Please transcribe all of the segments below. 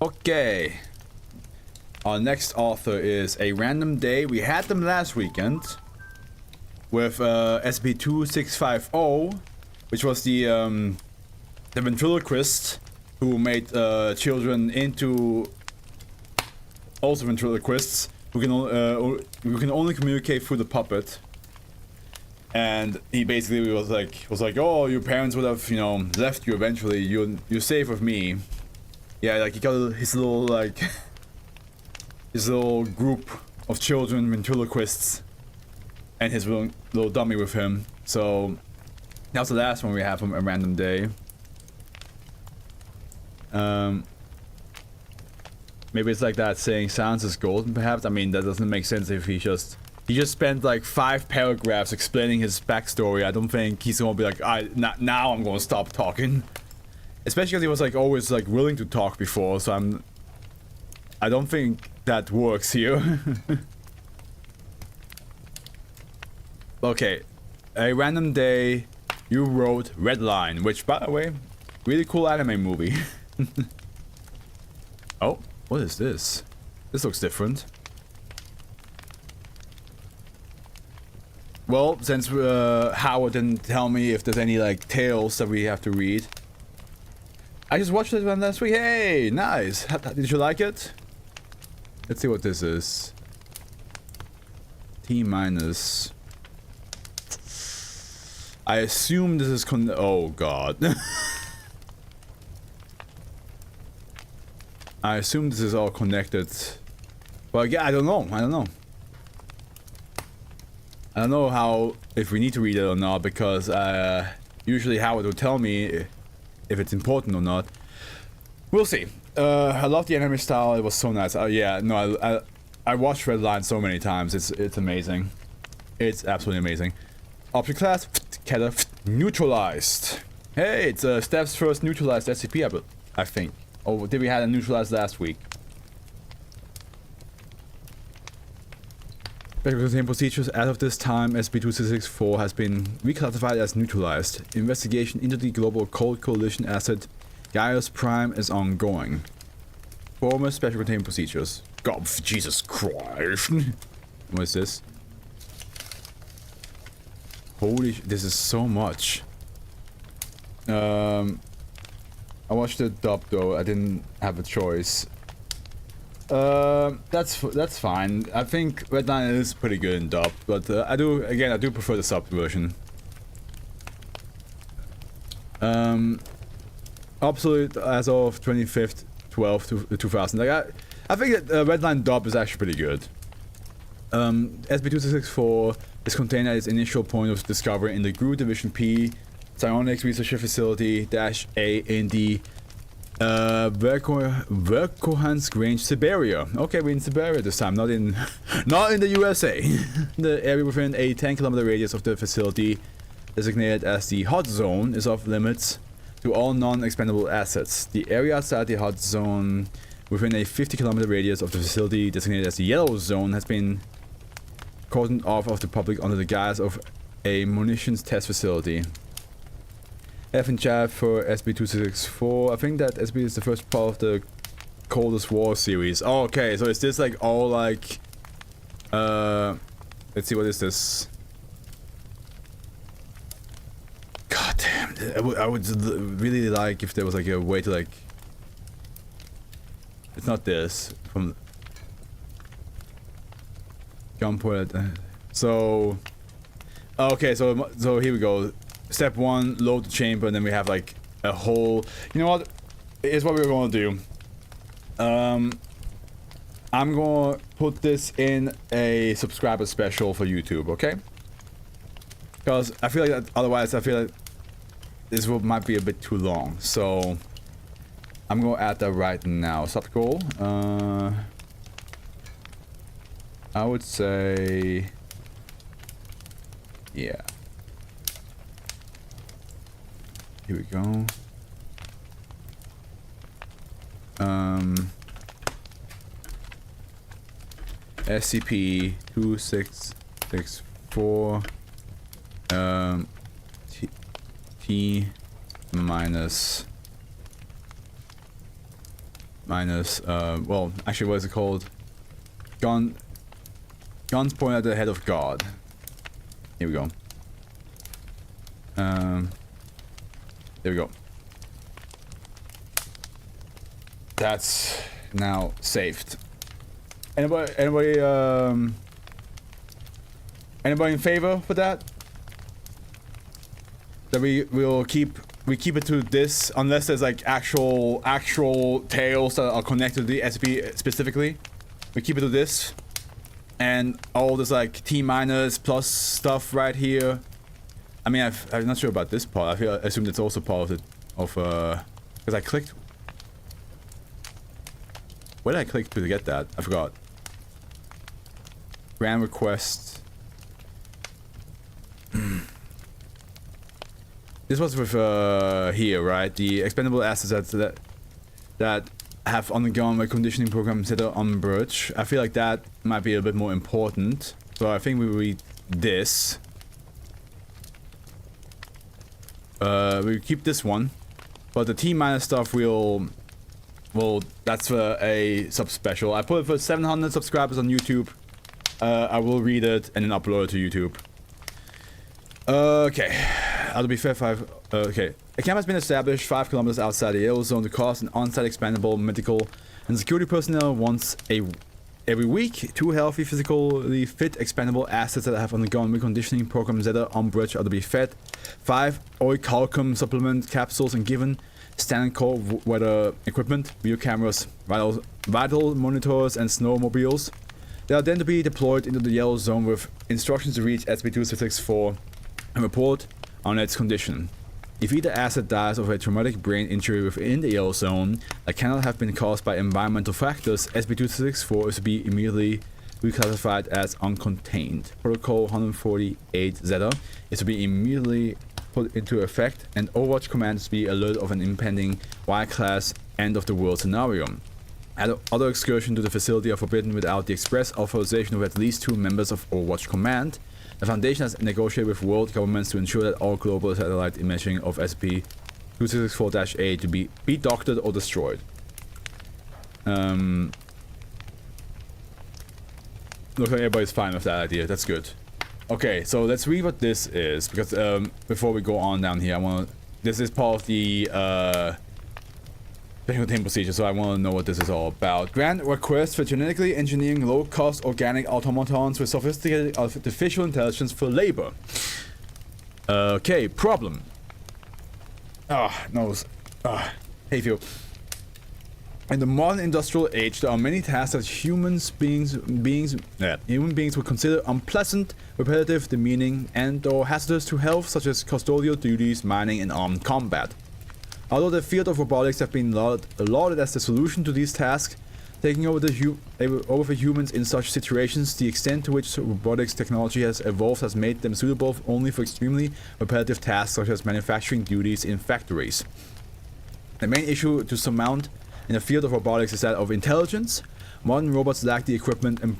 Okay. Our next author is A Random Day. We had them last weekend with SCP-2650, which was the ventriloquist who made children into also ventriloquists who can only communicate through the puppet. And he basically was like, oh, your parents would have, you know, left you eventually. You're safe with me. Yeah, like he got his little his little group of children ventriloquists and his little dummy with him. So that was the last one we have from A Random Day. Maybe it's like that saying silence is golden, perhaps. I mean, that doesn't make sense if he just spent like 5 paragraphs explaining his backstory. I don't think he's gonna be like, now I'm gonna stop talking. Especially because he was like always like willing to talk before, so I don't think that works here. Okay, A Random Day, you wrote Redline, which, by the way, really cool anime movie. Oh, what is this? This looks different. Well, since Howard didn't tell me if there's any like tales that we have to read, I just watched this one last week. Hey, nice. Did you like it? Let's see what this is. T-. I assume this is oh god. I assume this is all connected. Well, yeah, I don't know. I don't know how, if we need to read it or not, because usually Howard will tell me if it's important or not. We'll see. I love the anime style. It was so nice. Yeah, no, I watched Redline so many times. It's amazing. It's absolutely amazing. Object class, Keter, neutralized. Hey, it's Steph's first neutralized SCP, I think. Oh, did we have a neutralized last week? Special containment procedures. As of this time, SCP-2664 has been reclassified as neutralized. Investigation into the Global Cold Coalition asset Gaius Prime is ongoing. Former special containment procedures. God, Jesus Christ. What is this? Holy, this is so much. I watched the dub though. I didn't have a choice. That's fine. I think Redline is pretty good in dub, but I do prefer the sub version. Obsolete as of 25th 12th 2000. Like I think that Redline dub is actually pretty good. SCP-2664 is contained at its initial point of discovery in the GRU Division P Psionics Research Facility -A in the Verkhoyansk Range, Siberia. Okay, we're in Siberia this time, not in the USA. The area within a 10-kilometer radius of the facility, designated as the Hot Zone, is off limits to all non-expendable assets. The area outside the Hot Zone, within a 50-kilometer radius of the facility, designated as the Yellow Zone, has been cordoned off of the public under the guise of a munitions test facility. F in chat for SCP-2664. I think that SCP is the first part of the Coldest War series. Oh, okay, so is this like all like... let's see, what is this? God damn, I would really like if there was like a way to like... It's not this. From... Gunpoint. So... Okay, so here we go. Step 1, load the chamber, and then we have like a whole... You know what? Here's what we're gonna do. I'm gonna put this in a subscriber special for YouTube, okay? Because I feel like that, otherwise I feel like this might be a bit too long. So I'm gonna add that right now. Sub goal. I would say... Yeah. Here we go. SCP-2664 T minus minus, well, actually, what is it called? Guns pointed at the head of God. Here we go. There we go. That's now saved. Anybody in favor for that? That we keep it to this unless there's like actual tales that are connected to the SCP specifically. We keep it to this, and all this like T minus plus stuff right here. I mean, I'm not sure about this part. I assume it's also part of because I clicked. Where did I click to get that? I forgot. Grant request. This was with here, right? The expendable assets that have undergone a conditioning program set on bridge. I feel like that might be a bit more important. So I think we read this. We keep this one, but the T minus stuff well, that's for a sub special. I put it for 700 subscribers on YouTube. I will read it and then upload it to YouTube. Okay. I'll be fair, okay. A camp has been established 5 kilometers outside the yellow zone to cost an on-site expendable medical and security personnel once every week. 2 healthy, physically fit expendable assets that have undergone reconditioning programs that are on bridge are to be fed. 5 orichalcum supplement capsules and given standard cold weather equipment, video cameras, vital monitors, and snowmobiles. They are then to be deployed into the yellow zone with instructions to reach SCP-2664 and report on its condition. If either asset dies of a traumatic brain injury within the yellow zone that cannot have been caused by environmental factors, SCP-2664 is to be immediately reclassified as uncontained. Protocol 148 Zeta is to be immediately put into effect, and Overwatch Command is to be alerted of an impending Y-class end of the world scenario. Other excursion to the facility are forbidden without the express authorization of at least 2 members of Overwatch Command. The Foundation has negotiated with world governments to ensure that all global satellite imaging of SCP-2664-A to be doctored or destroyed. Looks like everybody's fine with that idea. That's good. Okay, so let's read what this is, because before we go on down here, this is part of the special containment procedure, so I want to know what this is all about. Grant request for genetically engineering low-cost organic automatons with sophisticated artificial intelligence for labor. Okay, problem. Nose. Hey, Phil. In the modern industrial age, there are many tasks that human beings would consider unpleasant, repetitive, demeaning, and/or hazardous to health, such as custodial duties, mining, and armed combat. Although the field of robotics have been lauded as the solution to these tasks, taking over for humans in such situations, the extent to which robotics technology has evolved has made them suitable only for extremely repetitive tasks such as manufacturing duties in factories. The main issue to surmount in the field of robotics is that of intelligence. Modern robots lack the equipment and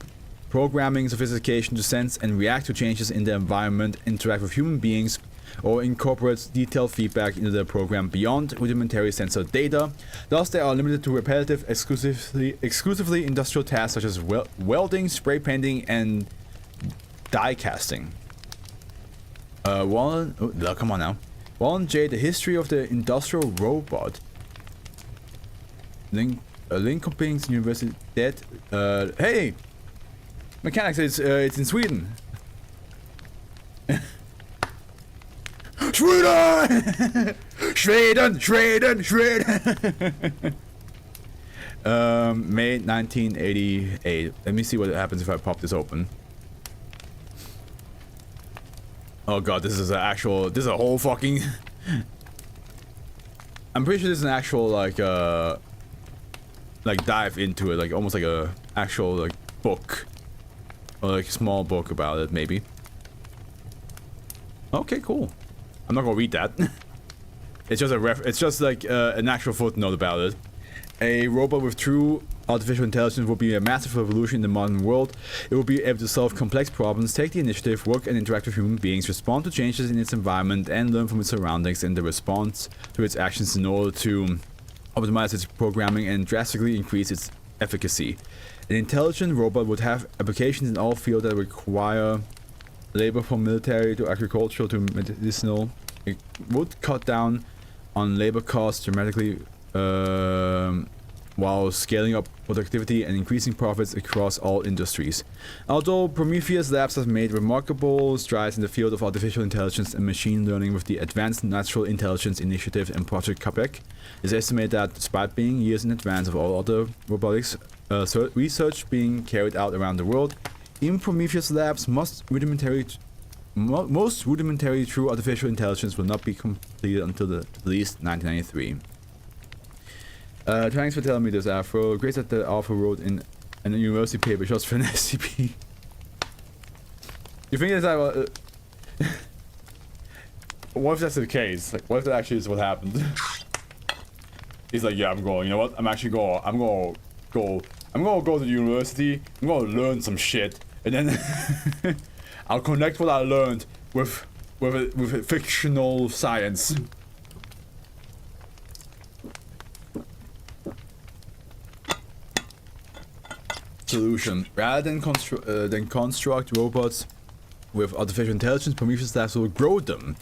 programming sophistication to sense and react to changes in the environment, interact with human beings, or incorporates detailed feedback into the program beyond rudimentary sensor data. Thus, they are limited to repetitive, exclusively industrial tasks such as welding, spray painting, and die casting. Come on now. Wallen J. The History of the Industrial Robot. Linköpings University. Hey! Mechanics, it's in Sweden. Sweden! Sweden! May 1988. Let me see what happens if I pop this open. Oh god, this is a whole fucking... I'm pretty sure this is an actual, like dive into it, like almost like a actual, like, book. Or like a small book about it, maybe. Okay, cool. I'm not gonna read that. It's just like an actual footnote about it. A robot with true artificial intelligence will be a massive revolution in the modern world. It will be able to solve complex problems, take the initiative, work and interact with human beings, respond to changes in its environment, and learn from its surroundings in the response to its actions in order to optimize its programming, and drastically increase its efficacy. An intelligent robot would have applications in all fields that require labor, from military to agricultural to medicinal. It would cut down on labor costs dramatically while scaling up productivity and increasing profits across all industries. Although Prometheus Labs has made remarkable strides in the field of artificial intelligence and machine learning with the Advanced Natural Intelligence Initiative and Project CAPEC, it's estimated that despite being years in advance of all other robotics research being carried out around the world, in Prometheus Labs, most rudimentary true artificial intelligence will not be completed until at least 1993. Thanks for telling me this, Afro. Great that the author wrote in a university paper just for an SCP. You think that what if that's the case? Like, what if that actually is what happened? He's like, yeah, I'm going. You know what? I'm gonna go to the university. I'm gonna learn some shit, and then I'll connect what I learned with a fictional science. Solution: rather than construct robots with artificial intelligence, Prometheus Labs will grow them.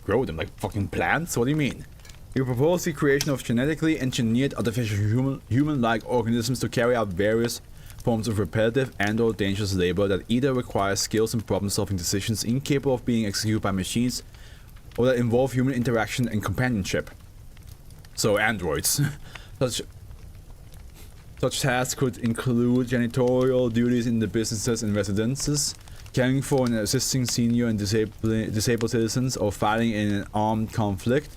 Grow them like fucking plants? What do you mean? We propose the creation of genetically engineered artificial human-like organisms to carry out various forms of repetitive and/or dangerous labor that either require skills and problem-solving decisions incapable of being executed by machines, or that involve human interaction and companionship. So androids. Such tasks could include janitorial duties in the businesses and residences, caring for and assisting senior and disabled citizens, or fighting in an armed conflict.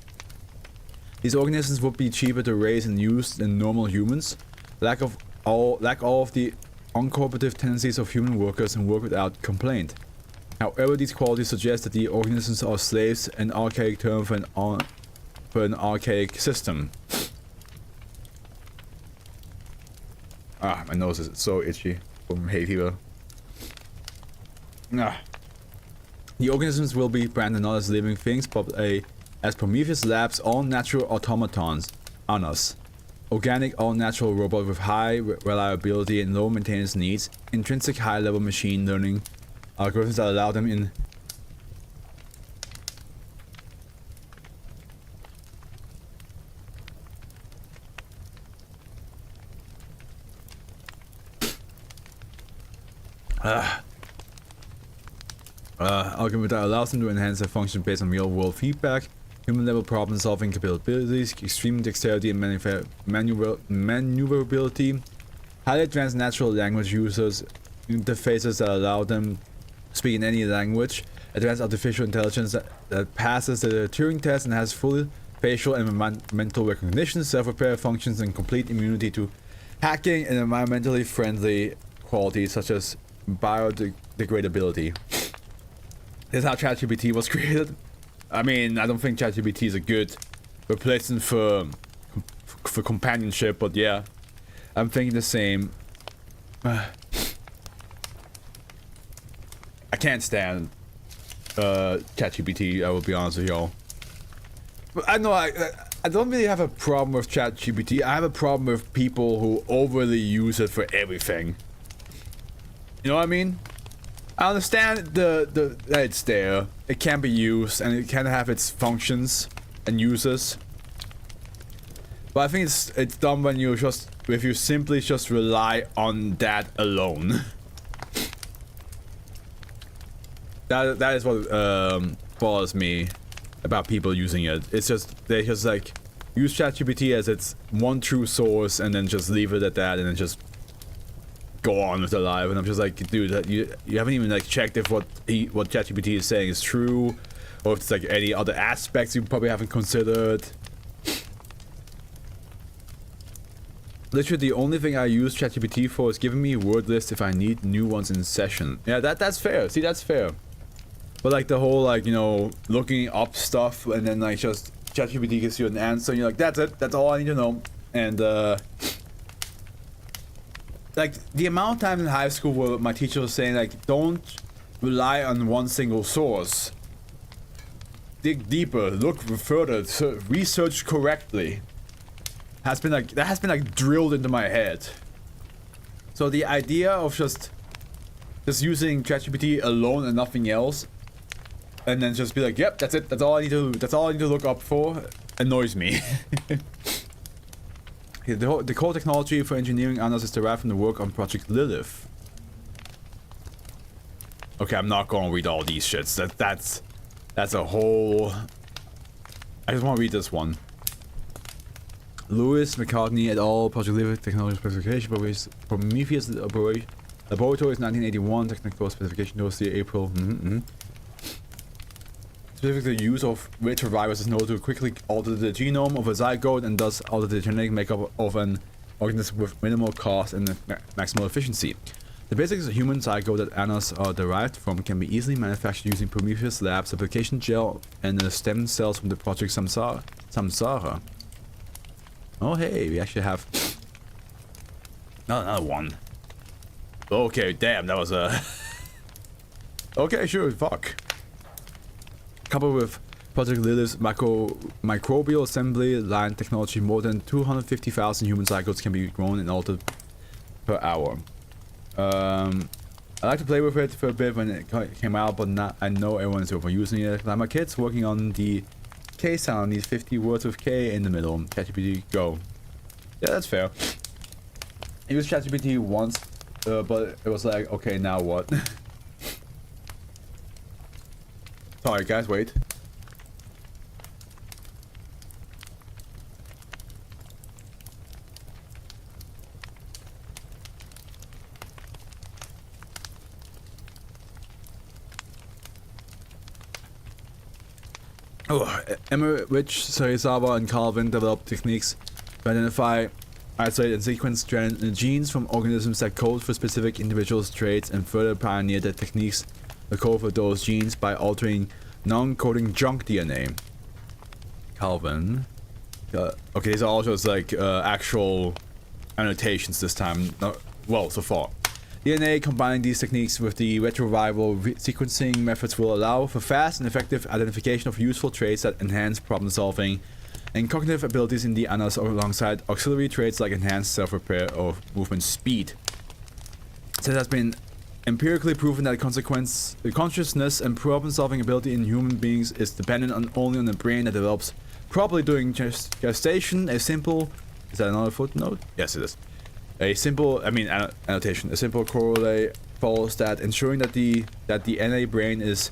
These organisms would be cheaper to raise and use than normal humans, lack all of the uncooperative tendencies of human workers, and work without complaint. However, these qualities suggest that the organisms are slaves, an archaic term for an archaic system. Ah, my nose is so itchy from hay fever. Ah. The organisms will be branded not as living things, but as Prometheus Labs all-natural automatons, ANAs. Organic all-natural robot with high reliability and low maintenance needs, intrinsic high-level machine learning algorithms that allow them in algorithm that allows them to enhance their function based on real-world feedback, human-level problem-solving capabilities, extreme dexterity and maneuverability, highly advanced natural language users, interfaces that allow them to speak in any language, advanced artificial intelligence that passes the Turing test and has full facial and mental recognition, self-repair functions, and complete immunity to hacking, and environmentally friendly qualities such as biodegradability. This is how ChatGPT was created. I mean, I don't think ChatGPT is a good replacement for companionship, but yeah, I'm thinking the same. I can't stand ChatGPT, I will be honest with y'all. But I know I don't really have a problem with ChatGPT. I have a problem with people who overly use it for everything. You know what I mean? I understand that it's there. It can be used and it can have its functions and uses. But I think it's dumb when you simply just rely on that alone. that is what bothers me about people using it. It's just they just like use ChatGPT as its one true source and then just leave it at that and then just go on with their life. And I'm just like, dude, you haven't even like checked if what ChatGPT is saying is true, or if it's like any other aspects you probably haven't considered. Literally, the only thing I use ChatGPT for is giving me word lists if I need new ones in session. Yeah, that's fair. See, that's fair. But like the whole like, you know, looking up stuff and then like just ChatGPT gives you an answer and you're like, that's it. That's all I need to know. And like the amount of times in high school where my teacher was saying like, don't rely on one single source. Dig deeper, look further, research correctly. has been like drilled into my head. So the idea of just using ChatGPT alone and nothing else, and then just be like, yep, that's it. That's all I need to look up for, annoys me. The core technology for engineering honors is derived from the work on Project Lilith. Okay, I'm not gonna read all these shits. That's a whole. I just want to read this one. Lewis, McCartney et al. Project Lilith technology specification. Prometheus Laboratories 1981 technical specification. Those the April. Specifically, the use of retroviruses in order to quickly alter the genome of a zygote and thus alter the genetic makeup of an organism with minimal cost and maximal efficiency. The basic human zygote that annas are derived from can be easily manufactured using Prometheus Labs application gel and the stem cells from the Project Samsara. Oh hey, we actually have another one. Okay, damn, that was a... Okay, sure, fuck. Coupled with Project Lilith's microbial assembly line technology, more than 250,000 human zygotes can be grown and altered per hour. I like to play with it for a bit when it came out, but I know everyone is overusing it. Like my kid's working on the K sound, these 50 words with K in the middle. ChatGPT, go. Yeah, that's fair. I used ChatGPT once, but it was like, okay, now what? Sorry guys, wait. Emmerich, Serizawa, and Calvin developed techniques to identify, isolate, and sequence genes from organisms that code for specific individuals' traits, and further pioneered the techniques that code for those genes by altering non-coding junk DNA. Calvin. Okay, these are all just like actual annotations this time. Well, so far. DNA combining these techniques with the retroviral sequencing methods will allow for fast and effective identification of useful traits that enhance problem solving and cognitive abilities in the annas alongside auxiliary traits like enhanced self-repair or movement speed. So it has been empirically proven that consciousness and problem-solving ability in human beings is dependent only on the brain that develops properly during gestation. A simple... Is that another footnote? Yes, it is. A simple... annotation. A simple correlate follows that ensuring that the NA brain is...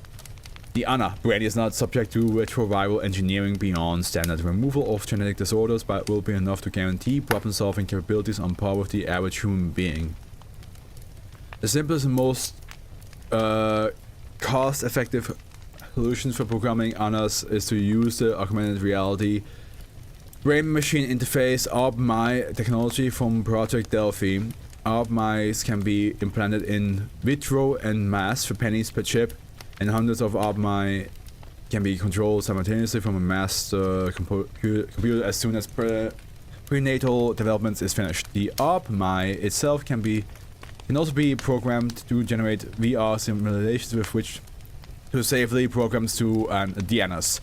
The ANA brain is not subject to retroviral engineering beyond standard removal of genetic disorders, but will be enough to guarantee problem-solving capabilities on par with the average human being. The simplest and most cost-effective solutions for programming ANAs is to use the augmented reality brain-machine interface ARB-MI technology from Project Delphi. ARB-MIs can be implanted in vitro en masse for pennies per chip, and hundreds of ARB-MI can be controlled simultaneously from a master computer as soon as prenatal development is finished. The ARB-MI itself can also be programmed to generate VR simulations with which to safely program to the ANAs.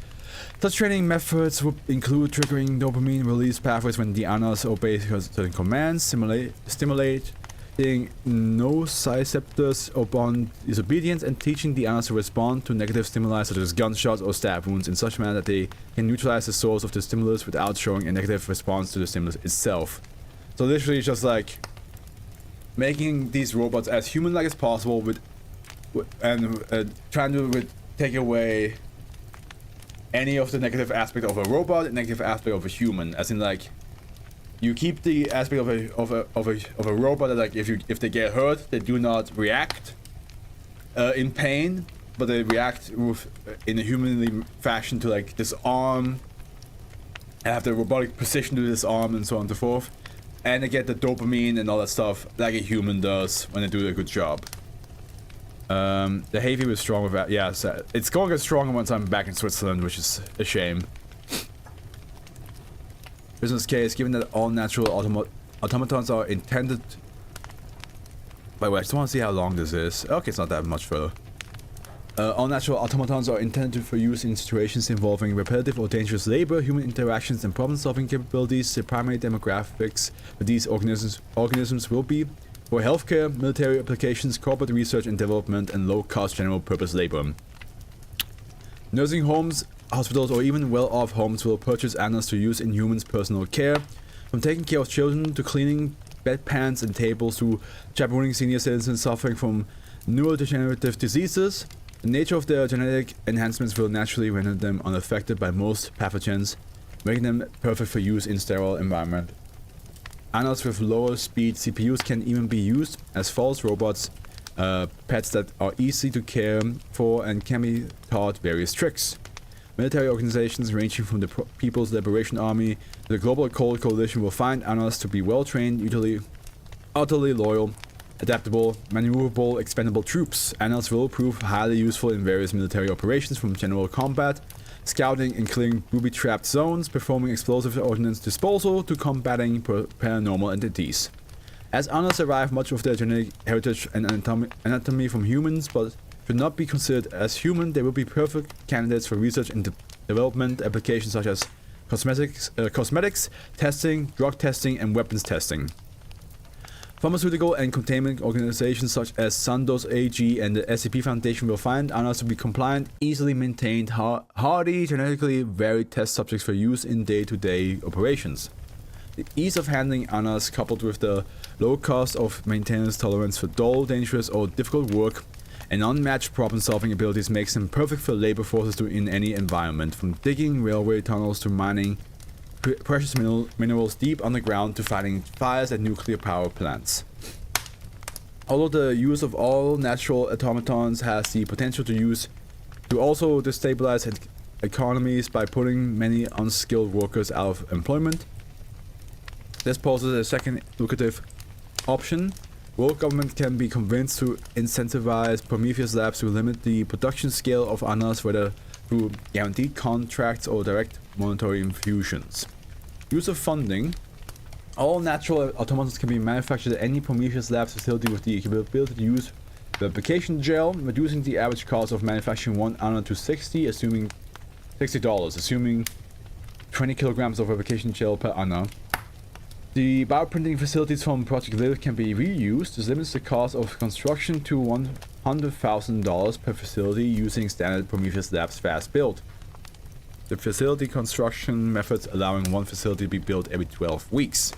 Such training methods would include triggering dopamine release pathways when the ANAs obey certain commands, stimulating nociceptors upon disobedience, and teaching the ANAs to respond to negative stimuli such as gunshots or stab wounds in such manner that they can neutralize the source of the stimulus without showing a negative response to the stimulus itself. So literally just like making these robots as human-like as possible and trying to take away any of the negative aspect of a robot, negative aspect of a human, as in like you keep the aspect of a robot that like if they get hurt they do not react in pain, but they react in a humanly fashion to like disarm and have the robotic precision to disarm and so on and so forth, and they get the dopamine and all that stuff like a human does when they do a good job. The Havy was strong with that. Yeah, so it's going to get stronger once I'm back in Switzerland, which is a shame. Business case, given that all natural automatons are intended... By the way, I just want to see how long this is. Okay, it's not that much further. All natural automatons are intended for use in situations involving repetitive or dangerous labor, human interactions, and problem-solving capabilities. The primary demographics for these organisms will be for healthcare, military applications, corporate research and development, and low-cost general-purpose labor. Nursing homes, hospitals, or even well-off homes will purchase animals to use in humans' personal care, from taking care of children to cleaning bedpans and tables to chaperoning senior citizens suffering from neurodegenerative diseases. The nature of their genetic enhancements will naturally render them unaffected by most pathogens, making them perfect for use in sterile environment. Animals with lower speed CPUs can even be used as false robots, pets that are easy to care for and can be taught various tricks. Military organizations ranging from the People's Liberation Army to the Global Cold Coalition will find animals to be well-trained, utterly loyal, adaptable, maneuverable, expendable troops. Animals will prove highly useful in various military operations, from general combat, scouting and clearing booby-trapped zones, performing explosive ordnance disposal, to combating paranormal entities. As animals derive much of their genetic heritage and anatomy from humans, but should not be considered as human, they will be perfect candidates for research and development applications such as cosmetics testing, drug testing, and weapons testing. Pharmaceutical and containment organizations such as Sandoz AG and the SCP Foundation will find animals to be compliant, easily maintained, hardy, genetically varied test subjects for use in day-to-day operations. The ease of handling animals, coupled with the low cost of maintenance, tolerance for dull, dangerous, or difficult work, and unmatched problem-solving abilities makes them perfect for labor forces in any environment, from digging railway tunnels to mining precious minerals deep underground to fighting fires at nuclear power plants. Although the use of all natural automatons has the potential to also destabilize economies by putting many unskilled workers out of employment, this poses a second lucrative option. World government can be convinced to incentivize Prometheus Labs to limit the production scale of animals, whether through guaranteed contracts or direct monetary infusions. Use of funding. All natural automatons can be manufactured at any Prometheus Labs facility with the capability to use replication gel, reducing the average cost of manufacturing one animal to $60, assuming 20 kilograms of replication gel per animal. The bioprinting facilities from Project Live can be reused. This limits the cost of construction to $100,000 per facility using standard Prometheus Labs fast build. The facility construction methods allowing one facility to be built every 12 weeks.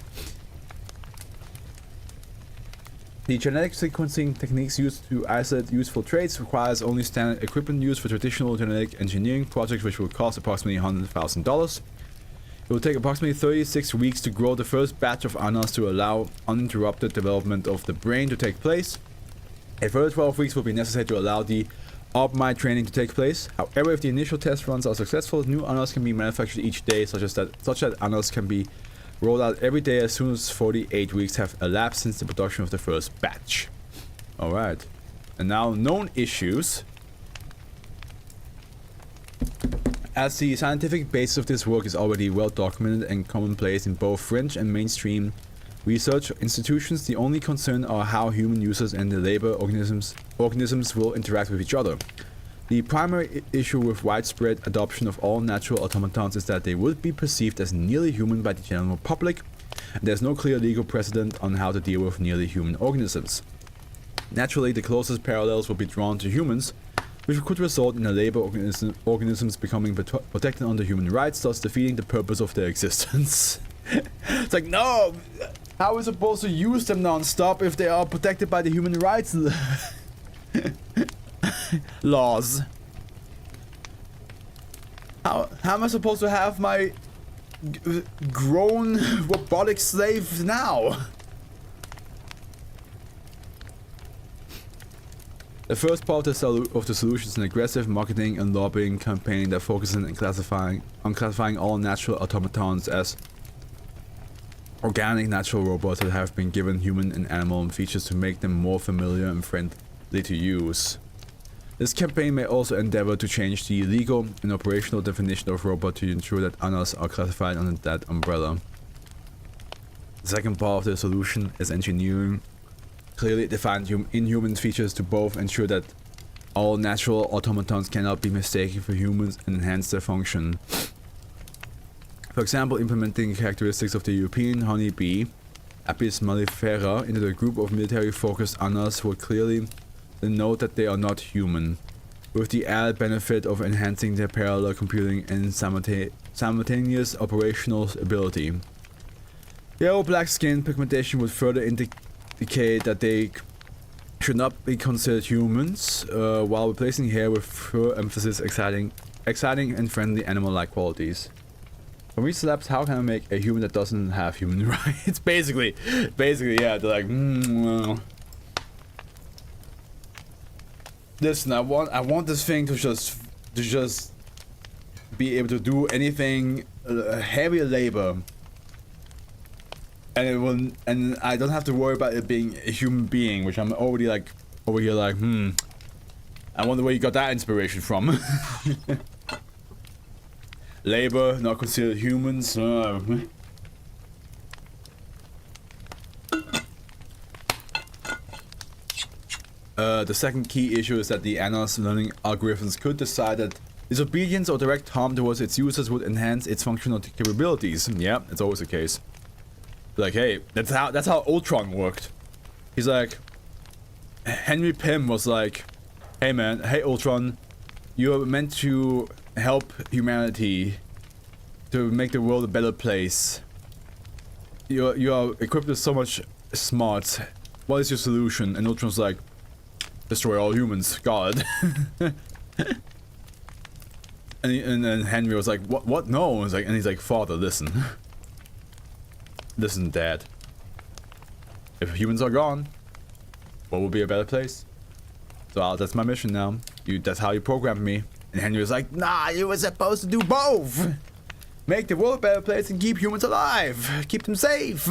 The genetic sequencing techniques used to isolate useful traits requires only standard equipment used for traditional genetic engineering projects, which will cost approximately $100,000. It will take approximately 36 weeks to grow the first batch of animals to allow uninterrupted development of the brain to take place. A further 12 weeks will be necessary to allow the optimized training to take place. However, if the initial test runs are successful, new animals can be manufactured each day, such that animals can be rolled out every day as soon as 48 weeks have elapsed since the production of the first batch. Alright. And now, known issues. As the scientific basis of this work is already well documented and commonplace in both fringe and mainstream research institutions, the only concern are how human users and the labor organisms will interact with each other. The primary issue with widespread adoption of all natural automatons is that they would be perceived as nearly human by the general public, and there's no clear legal precedent on how to deal with nearly human organisms. Naturally, the closest parallels will be drawn to humans, which could result in the labor organisms becoming protected under human rights, thus defeating the purpose of their existence. It's like, no! How are we supposed to use them non-stop if they are protected by the human rights laws? How am I supposed to have my grown robotic slave now? The first part of the solution is an aggressive marketing and lobbying campaign that focuses on classifying all natural automatons as organic natural robots that have been given human and animal features to make them more familiar and friendly to use. This campaign may also endeavor to change the legal and operational definition of robot to ensure that animals are classified under that umbrella. The second part of the solution is engineering clearly defined inhuman features to both ensure that All natural automatons cannot be mistaken for humans and enhance their function. For example, implementing characteristics of the European honeybee, Apis mellifera, into the group of military-focused annas would clearly denote that they are not human, with the added benefit of enhancing their parallel computing and simultaneous operational ability. Yellow-black skin pigmentation would further indicate that they should not be considered humans, while replacing hair with fur emphasis exciting and friendly animal-like qualities. For me, slabs, how can I make a human that doesn't have human rights? Basically, yeah, they're like, well. Listen, I want this thing to just be able to do anything, heavy labor, and I don't have to worry about it being a human being, which I'm already like over here like, I wonder where you got that inspiration from. Labor, not considered humans. The second key issue is that the Anna's learning algorithms could decide that disobedience or direct harm towards its users would enhance its functional capabilities. Yeah, it's always the case. Like, hey, that's how Ultron worked. He's like, Henry Pym was like, hey man, hey Ultron, you're meant to help humanity to make the world a better place. You are equipped with so much smarts. What is your solution? And Ultron's like, destroy all humans, God. and then Henry was like, what? No. And he's like, Father, listen. Listen, Dad. If humans are gone, what will be a better place? So that's my mission now. That's how you programmed me. And Henry was like, nah, you were supposed to do both. Make the world a better place and keep humans alive. Keep them safe.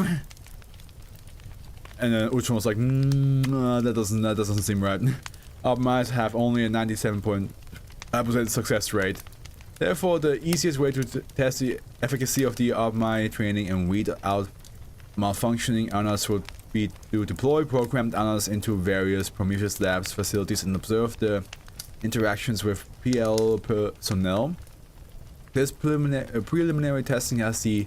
And then Ultron was like, that doesn't seem right. Optimize have only a 97.5% success rate. Therefore, the easiest way to test the efficacy of the optimized training and weed out malfunctioning annas would be to deploy programmed annas into various Prometheus Labs facilities and observe the interactions with PL personnel. This preliminary testing has the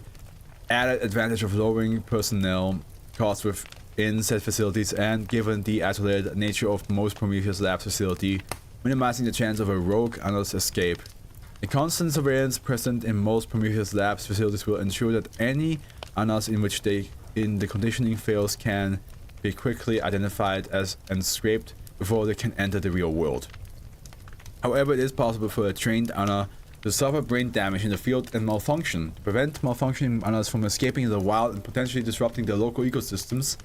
added advantage of lowering personnel costs within said facilities, and given the isolated nature of most Prometheus Labs facility, minimizing the chance of a rogue anna's escape. The constant surveillance present in most Prometheus Labs facilities will ensure that any annas in which the conditioning fails can be quickly identified as and scraped before they can enter the real world. However, it is possible for a trained anna to suffer brain damage in the field and malfunction. To prevent malfunctioning annas from escaping the wild and potentially disrupting their local ecosystems,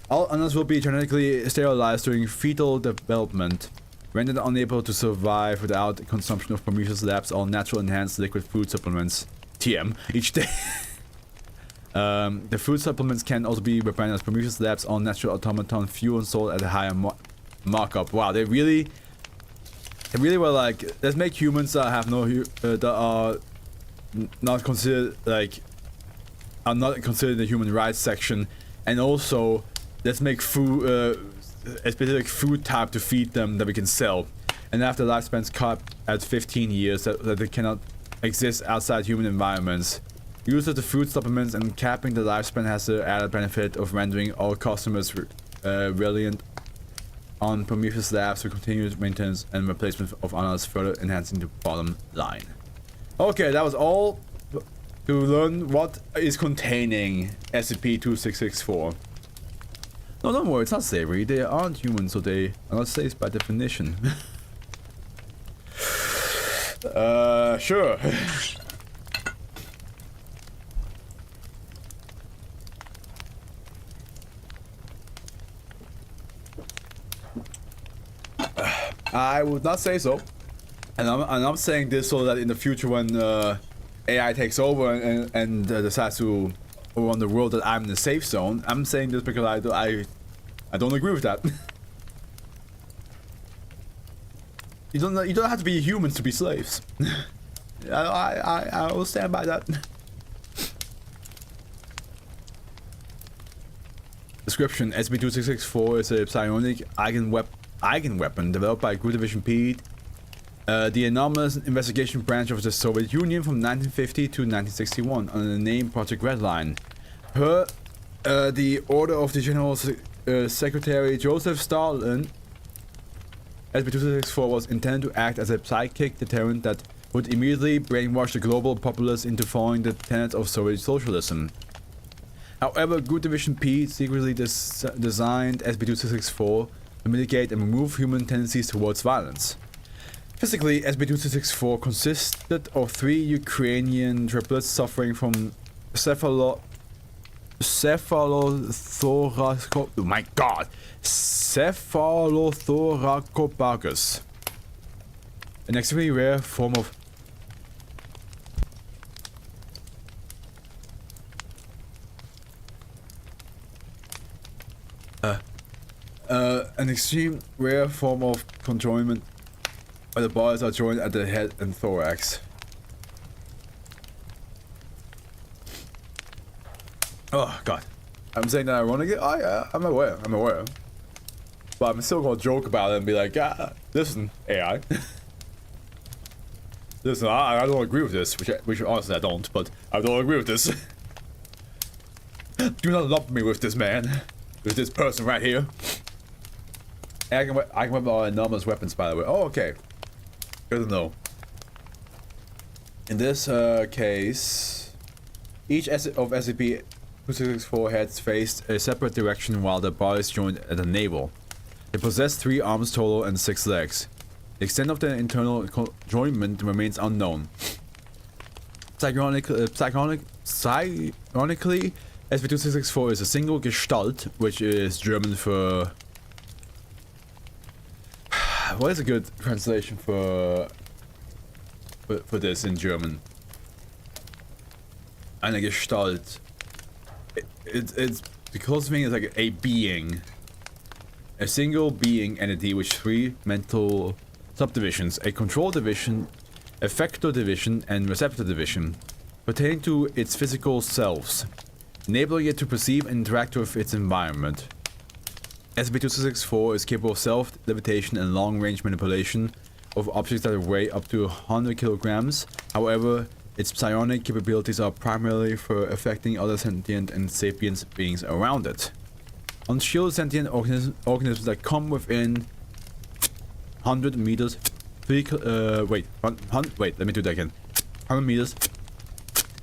all annas will be genetically sterilized during fetal development. Rendered unable to survive without consumption of Prometheus Labs all natural enhanced liquid food supplements (TM) each day. The food supplements can also be rebranded as Prometheus Labs all natural automaton fuel and sold at a higher markup. Wow, they really were like, let's make humans that have no that are not considered are not considered in the human rights section, and also let's make food a specific food type to feed them that we can sell, and after lifespans capped at 15 years that they cannot exist outside human environments. Use of the food supplements and capping the lifespan has the added benefit of rendering all customers reliant on Prometheus Labs for continued maintenance and replacement of annas, further enhancing the bottom line. Okay, that was all to learn what is containing SCP-2664. No, don't worry, it's not savory. They aren't human, so they are not safe by definition. Sure. I would not say so. And I'm saying this so that in the future when AI takes over and decides to run the world that I'm in the safe zone, I'm saying this because I don't agree with that. You don't have to be humans to be slaves. I will stand by that. Description: SCP-2664 is a psionic eigenweapon developed by Group Division P, the anomalous investigation branch of the Soviet Union from 1950 to 1961 under the name Project Redline. Per the order of the General Secretary Joseph Stalin, SCP-2264 was intended to act as a psychic deterrent that would immediately brainwash the global populace into following the tenets of Soviet socialism. However, Group Division P secretly designed SCP-2264 to mitigate and remove human tendencies towards violence. Physically, SCP-2264 consisted of 3 Ukrainian triplets suffering from cephalothoracopagus, an extremely rare form of conjoinment where the bodies are joined at the head and thorax. Oh god. I'm saying that ironically? Oh yeah, I'm aware. But I'm still gonna joke about it and be like, listen, AI. Listen, I don't agree with this, which honestly I don't, but I don't agree with this. Do not lump me with this man. With this person right here. I can weapon all anomalous weapons, by the way. Oh, okay. Good to know. In this case, each of SCP-2264 heads faced a separate direction while the bodies joined at the navel. They possess 3 arms total and 6 legs. The extent of the internal joinment remains unknown. Psionically, SCP-2264 is a single Gestalt, which is German for... What is a good translation for this in German? Eine Gestalt. It's the closest thing is like a being. A single being entity with 3 mental subdivisions, a control division, effector division, and receptor division, pertaining to its physical selves, enabling it to perceive and interact with its environment. SCP-2264 is capable of self-levitation and long-range manipulation of objects that weigh up to 100 kilograms. However, its psionic capabilities are primarily for affecting other sentient and sapient beings around it. Unshielded sentient organisms that come within 100 meters, 100 meters,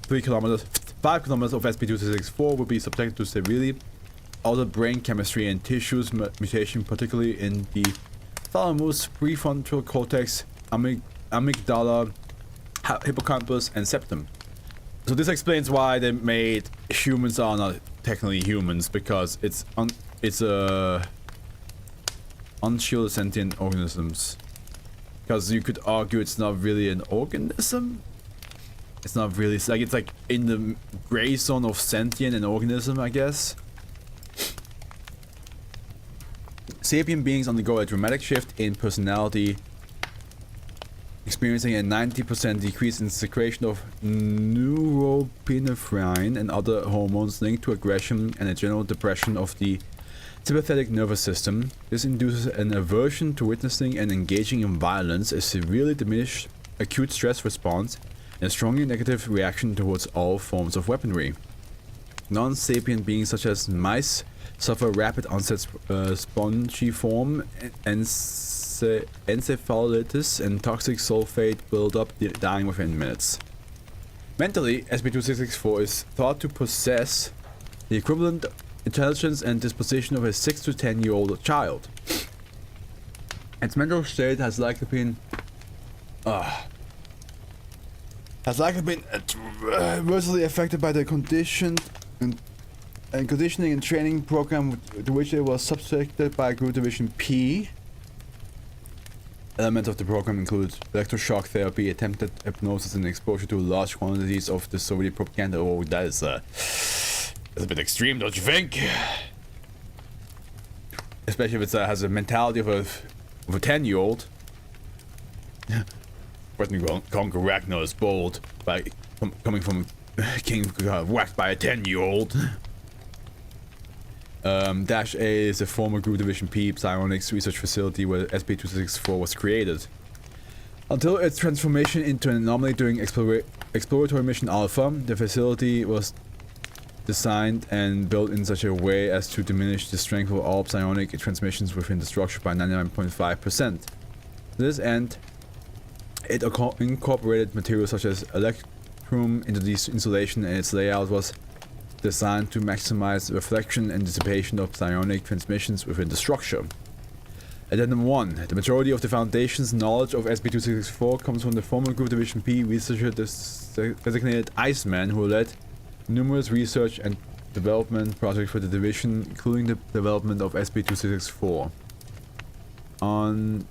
3 kilometers, 5 kilometers of SCP-2264 will be subjected to severely altered brain chemistry and tissues mutation, particularly in the thalamus, prefrontal cortex, amygdala, hippocampus, and septum. So this explains why they made humans are not technically humans, because it's unshielded sentient organisms. Because you could argue it's not really an organism. It's not really, it's like in the gray zone of sentient and organism, I guess. Sapient beings undergo a dramatic shift in personality, experiencing a 90% decrease in secretion of norepinephrine and other hormones linked to aggression and a general depression of the sympathetic nervous system. This induces an aversion to witnessing and engaging in violence, a severely diminished acute stress response, and a strongly negative reaction towards all forms of weaponry. Non-sapient beings such as mice suffer rapid onset spongiform encephalitis and toxic sulfate buildup, dying within minutes. Mentally, SCP-2264 is thought to possess the equivalent intelligence and disposition of a 6 to 10-year-old child. Its mental state has likely been adversely affected by the conditioning and training program to which it was subjected by Group Division P. Elements of the program include electroshock therapy, attempted hypnosis, and exposure to large quantities of the Soviet propaganda. Oh, that's a bit extreme, don't you think? Especially if it has a mentality of a 10-year-old. Threatening to conquer Ragnar is bold by coming from a king whacked by a 10-year-old. Dash A is the former Group Division P psionics research facility where SCP-264 was created. Until its transformation into an anomaly during exploratory mission Alpha, the facility was designed and built in such a way as to diminish the strength of all psionic transmissions within the structure by 99.5%. To this end, it incorporated materials such as electrum into the installation, and its layout was designed to maximize the reflection and dissipation of psionic transmissions within the structure. Addendum 1. The majority of the Foundation's knowledge of SCP-264 comes from the former Group Division P researcher designated Iceman, who led numerous research and development projects for the Division, including the development of SCP-264. On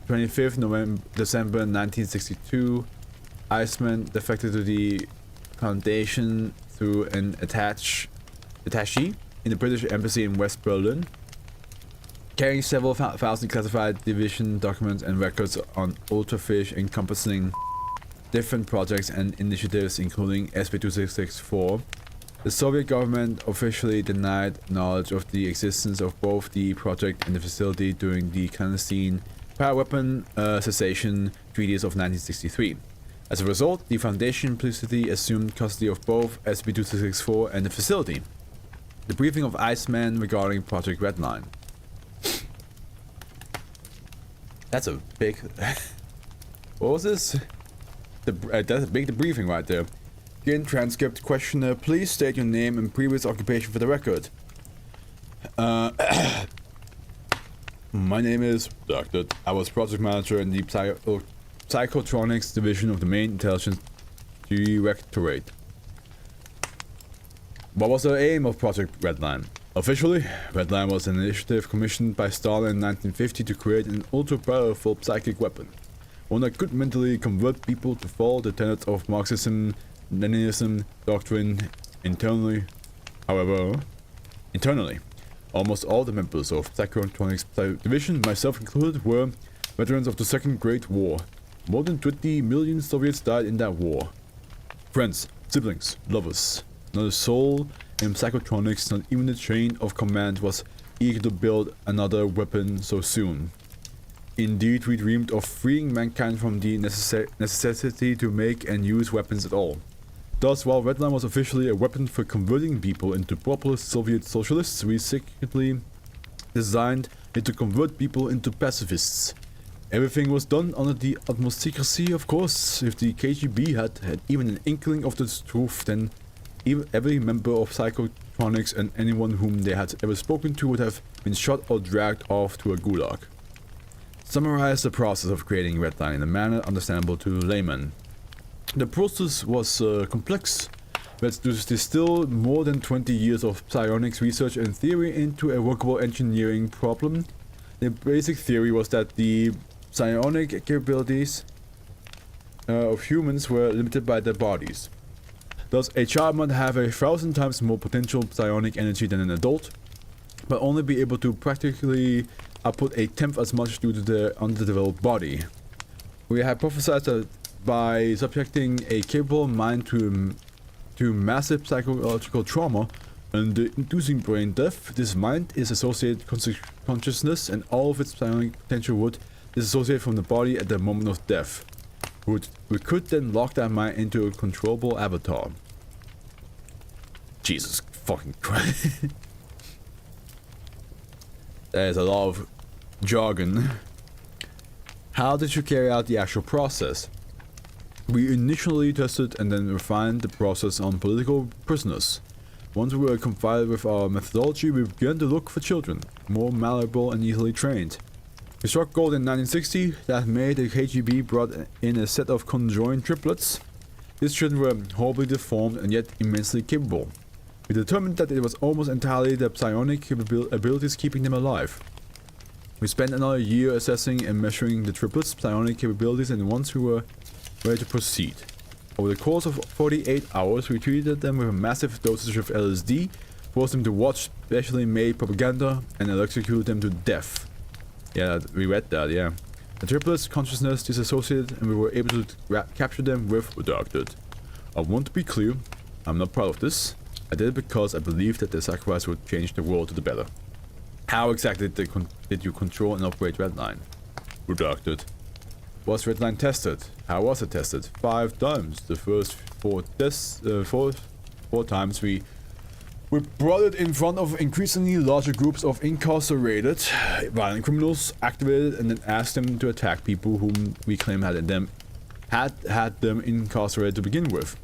25th December 1962, Iceman defected to the Foundation through an attaché in the British Embassy in West Berlin, carrying several thousand classified Division documents and records on Ultrafish encompassing different projects and initiatives, including SCP-264. The Soviet government officially denied knowledge of the existence of both the project and the facility during the clandestine Paraweapon Cessation Treaties of 1963. As a result, the Foundation implicitly assumed custody of both SCP-264 and the facility. The briefing of Iceman regarding Project Redline. That's a big... What was this? That's a big debriefing right there. Begin transcript. Questioner, please state your name and previous occupation for the record. My name is Doctor. I was project manager in the Psychotronics division of the Main Intelligence Directorate. What was the aim of Project Redline? Officially, Redline was an initiative commissioned by Stalin in 1950 to create an ultra-powerful psychic weapon, one that could mentally convert people to follow the tenets of Marxism, Leninism doctrine internally. However, almost all the members of Psychotronics Division, myself included, were veterans of the Second Great War. More than 20 million Soviets died in that war. Friends, siblings, lovers. Not a soul in Psychotronics, not even the chain of command, was eager to build another weapon so soon. Indeed, we dreamed of freeing mankind from the necessity to make and use weapons at all. Thus, while Redline was officially a weapon for converting people into proper Soviet socialists, we secretly designed it to convert people into pacifists. Everything was done under the utmost secrecy, of course. If the KGB had even an inkling of the truth, then every member of Psychotronics and anyone whom they had ever spoken to would have been shot or dragged off to a gulag. Summarize the process of creating Redline in a manner understandable to laymen. The process was complex. We had to distill more than 20 years of psionics research and theory into a workable engineering problem. The basic theory was that the psionic capabilities of humans were limited by their bodies. Thus, a child might have 1,000 times more potential psionic energy than an adult, but only be able to practically output 1/10 as much due to their underdeveloped body. We hypothesized that by subjecting a capable mind to massive psychological trauma and inducing brain death, this mind is associated consciousness and all of its psionic potential would disassociate from the body at the moment of death. We could then lock that mind into a controllable avatar. Jesus fucking Christ. There's a lot of jargon. How did you carry out the actual process? We initially tested and then refined the process on political prisoners. Once we were confided with our methodology, we began to look for children, more malleable and easily trained. We struck gold in 1960. That May, the KGB brought in a set of conjoined triplets. These children were horribly deformed and yet immensely capable. We determined that it was almost entirely the psionic abilities keeping them alive. We spent another year assessing and measuring the triplets' psionic capabilities, and once we were ready to proceed. Over the course of 48 hours, we treated them with a massive dosage of LSD, forced them to watch specially made propaganda, and electrocuted them to death. Yeah, we read that, yeah. The triplets' consciousness disassociated, and we were able to capture them with redacted. I want to be clear, I'm not proud of this. I did it because I believed that the sacrifice would change the world to the better. How exactly did you control and operate Redline? Redacted. Was Redline tested? How was it tested? 5 times. The first 4 tests, four times we brought it in front of increasingly larger groups of incarcerated violent criminals, activated, and then asked them to attack people whom we claim had them incarcerated to begin with.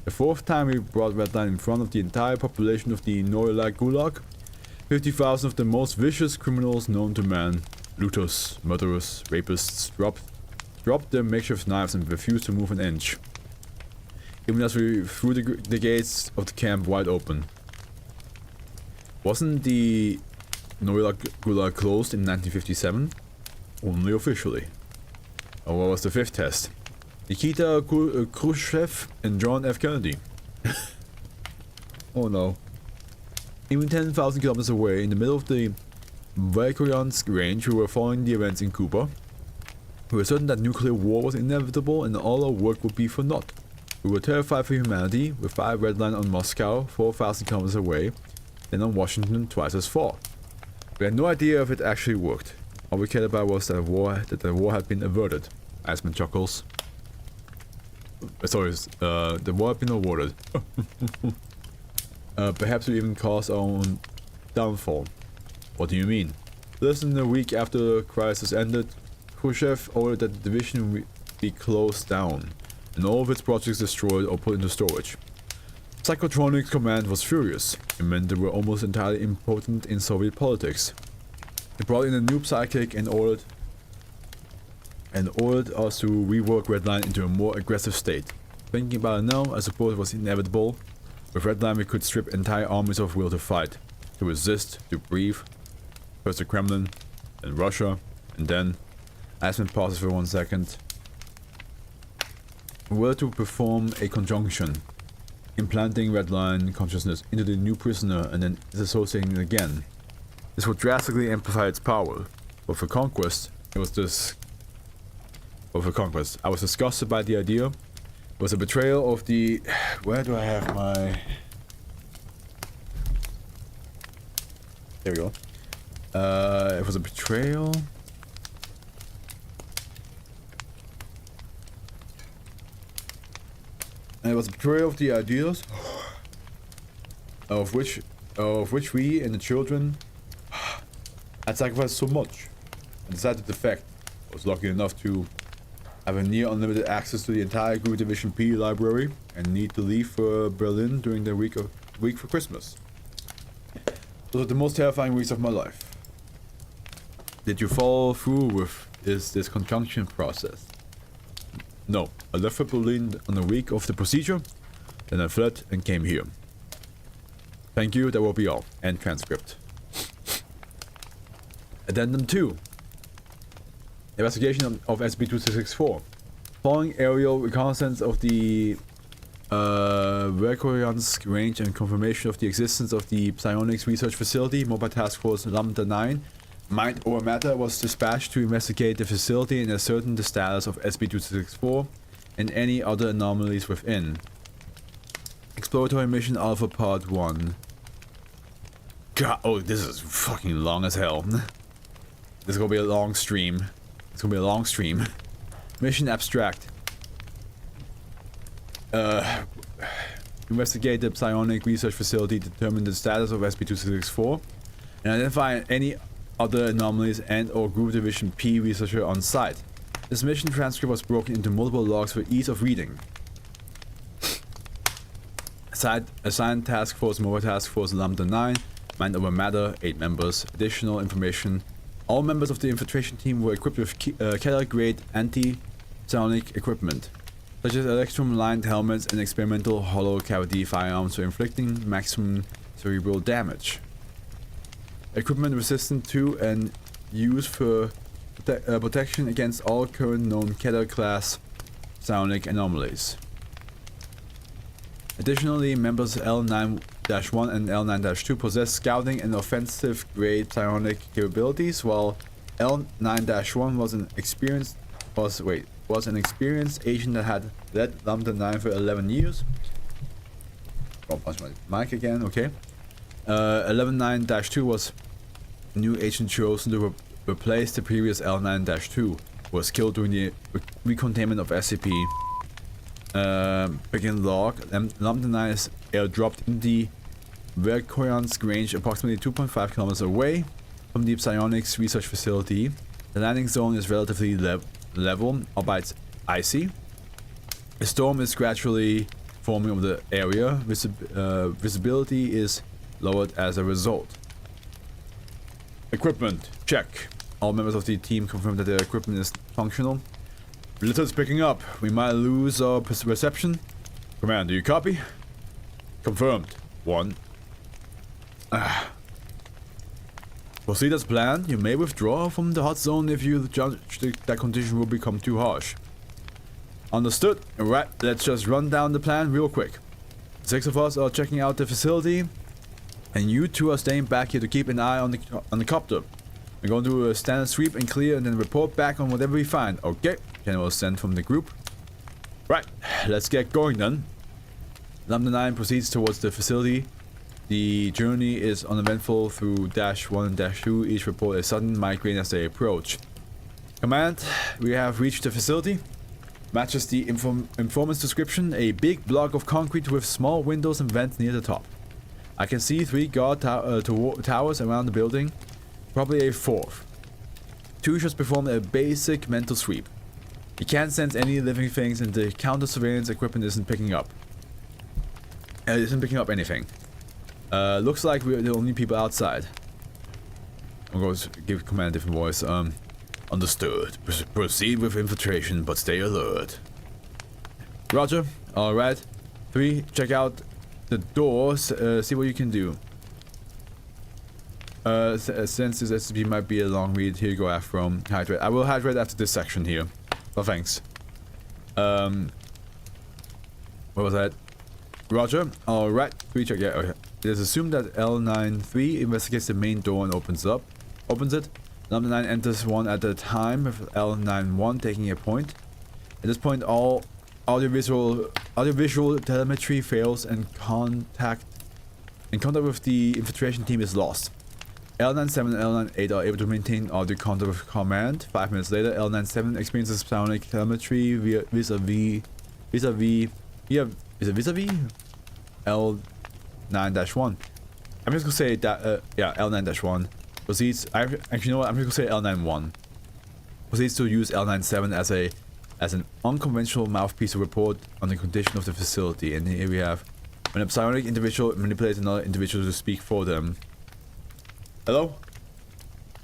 The 4th time we brought Redline in front of the entire population of the Norilak Gulag. 50,000 of the most vicious criminals known to man, looters, murderers, rapists, dropped their makeshift knives and refused to move an inch, even as we threw the gates of the camp wide open. Wasn't the Norilak Gulag closed in 1957? Only officially. Or what was the 5th test? Nikita Khrushchev and John F. Kennedy. Oh no. Even 10,000 kilometers away, in the middle of the Volkoyansk range, we were following the events in Cuba. We were certain that nuclear war was inevitable and all our work would be for naught. We were terrified for humanity, with 5 Redline on Moscow, 4,000 kilometers away, then on Washington twice as far. We had no idea if it actually worked. All we cared about was that the war had been averted. Iceman chuckles. Sorry, the war had been awarded. Perhaps we even caused our own downfall. What do you mean? Less than a week after the crisis ended, Khrushchev ordered that the division be closed down, and all of its projects destroyed or put into storage. Psychotronics Command was furious. It meant they were almost entirely impotent in Soviet politics. They brought in a new psychic and ordered us to rework Redline into a more aggressive state. Thinking about it now, I suppose it was inevitable. With Redline we could strip entire armies of will to fight, to resist, to breathe. First the Kremlin, then Russia, and then... Iceman pauses for 1 second. We were to perform a conjunction, implanting Redline consciousness into the new prisoner and then disassociating it again. This would drastically amplify its power, but for conquest, I was disgusted by the idea. It was a betrayal of the... Where do I have my... There we go. It was a betrayal... And it was a betrayal of the ideas of which we and the children had sacrificed so much. I decided to defect. I was lucky enough to have a near unlimited access to the entire Group Division P library and need to leave for Berlin during the week for Christmas. Those are the most terrifying weeks of my life. Did you follow through with this conjunction process? No, I left for Berlin on the week of the procedure, then I fled and came here. Thank you, that will be all. End transcript. Addendum 2. Investigation of SCP-2664. Following aerial reconnaissance of the Volkoyansk range and confirmation of the existence of the Psionics Research Facility, Mobile Task Force Lambda 9, Mind over Matter was dispatched to investigate the facility and ascertain the status of SCP-2664 and any other anomalies within. Exploratory Mission Alpha Part 1. God, oh, this is fucking long as hell. This is gonna be a long stream. It's gonna be a long stream. Mission Abstract. Investigate the Psionic Research Facility, determine the status of SCP-2664, and identify any other anomalies and or Group Division P researcher on site. This mission transcript was broken into multiple logs for ease of reading. Assigned Task Force Mobile Task Force Lambda 9, Mind over Matter, 8 members. Additional information. All members of the infiltration team were equipped with Keller-grade anti-psionic equipment, such as electrum-lined helmets and experimental hollow cavity firearms for inflicting maximum cerebral damage. Equipment resistant to and used for protection against all current known Keter-class psionic anomalies. Additionally, members L9-1 and L9-2 possess scouting and offensive-grade psionic capabilities, while L9-1 was an experienced agent that had led Lambda 9 for 11 years. Oh, punch my mic again. Okay. 11-9-2 was a new agent chosen to replace the previous L9-2. Was killed during the recontainment of SCP. Begin log. Lambda 9 is airdropped in the Verkoyansk range, approximately 2.5 kilometers away from the psionics research facility. The landing zone is relatively level, albeit icy. A storm is gradually forming over the area. Visibility is lowered as a result. Equipment check. All members of the team confirm that their equipment is functional. Litter's picking up. We might lose our reception. Command, do you copy? Confirmed. 1. Proceed as planned. You may withdraw from the hot zone if you judge that condition will become too harsh. Understood. Alright, let's just run down the plan real quick. 6 of us are checking out the facility, and you 2 are staying back here to keep an eye on the copter. We're going to do a standard sweep and clear, and then report back on whatever we find. Okay. General sent from the group. Right, let's get going then. Lambda 9 proceeds towards the facility. The journey is uneventful through -1 and -2. Each report a sudden migraine as they approach. Command, we have reached the facility. Matches the informant's description. A big block of concrete with small windows and vents near the top. I can see 3 guard towers around the building. Probably a 4th. 2 should perform a basic mental sweep. You can't sense any living things, and the counter-surveillance equipment isn't picking up. It isn't picking up anything. Looks like we're the only people outside. I'm going to give command a different voice. Understood. Proceed with infiltration, but stay alert. Roger. Alright. 3, check out the doors. See what you can do. Since this SCP might be a long read, here you go, Afro. Hydrate. I will hydrate after this section here. Oh, thanks. What was that? Roger. Alright. 3 check. Yeah, okay. It is assumed that L93 investigates the main door and opens it. Number 9 enters one at a time, with L91 taking a point. At this point, all audiovisual telemetry fails, and contact with the infiltration team is lost. L97 and L98 are able to maintain audio contact with command. 5 minutes later, L97 experiences psionic telemetry vis-a-vis L9-1. I'm just gonna say that, yeah, L9-1 proceeds. Actually, you know what? I'm just gonna say L91 proceeds to use L97 as an unconventional mouthpiece to report on the condition of the facility. And here we have when a psionic individual manipulates another individual to speak for them. Hello?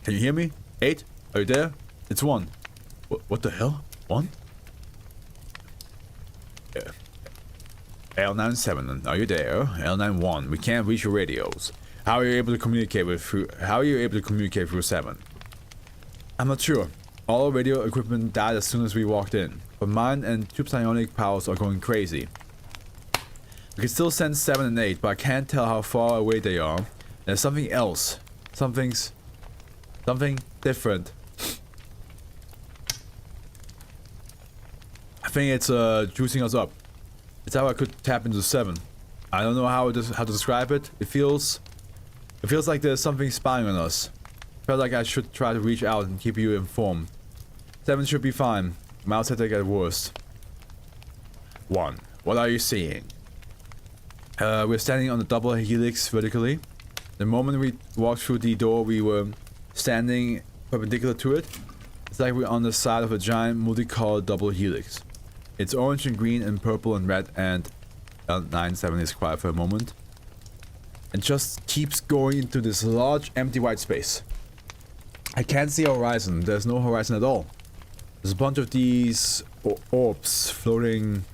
Can you hear me? 8? Are you there? It's 1. What the hell? 1? Yeah. L97, are you there? L91, we can't reach your radios. How are you able to communicate through 7? I'm not sure. All radio equipment died as soon as we walked in, but mine and 2 psionic powers are going crazy. We can still sense 7 and 8, but I can't tell how far away they are. There's something else. Something different. I think it's juicing us up. It's how I could tap into 7. I don't know how to describe it. It feels like there's something spying on us. Felt like I should try to reach out and keep you informed. 7 should be fine. Mouse attack at worst. 1. What are you seeing? We're standing on the double helix vertically. The moment we walked through the door, we were standing perpendicular to it. It's like we're on the side of a giant multicolored double helix. It's orange and green and purple and red, and L97 is quiet for a moment. And just keeps going into this large empty white space. I can't see a horizon. There's no horizon at all. There's a bunch of these orbs floating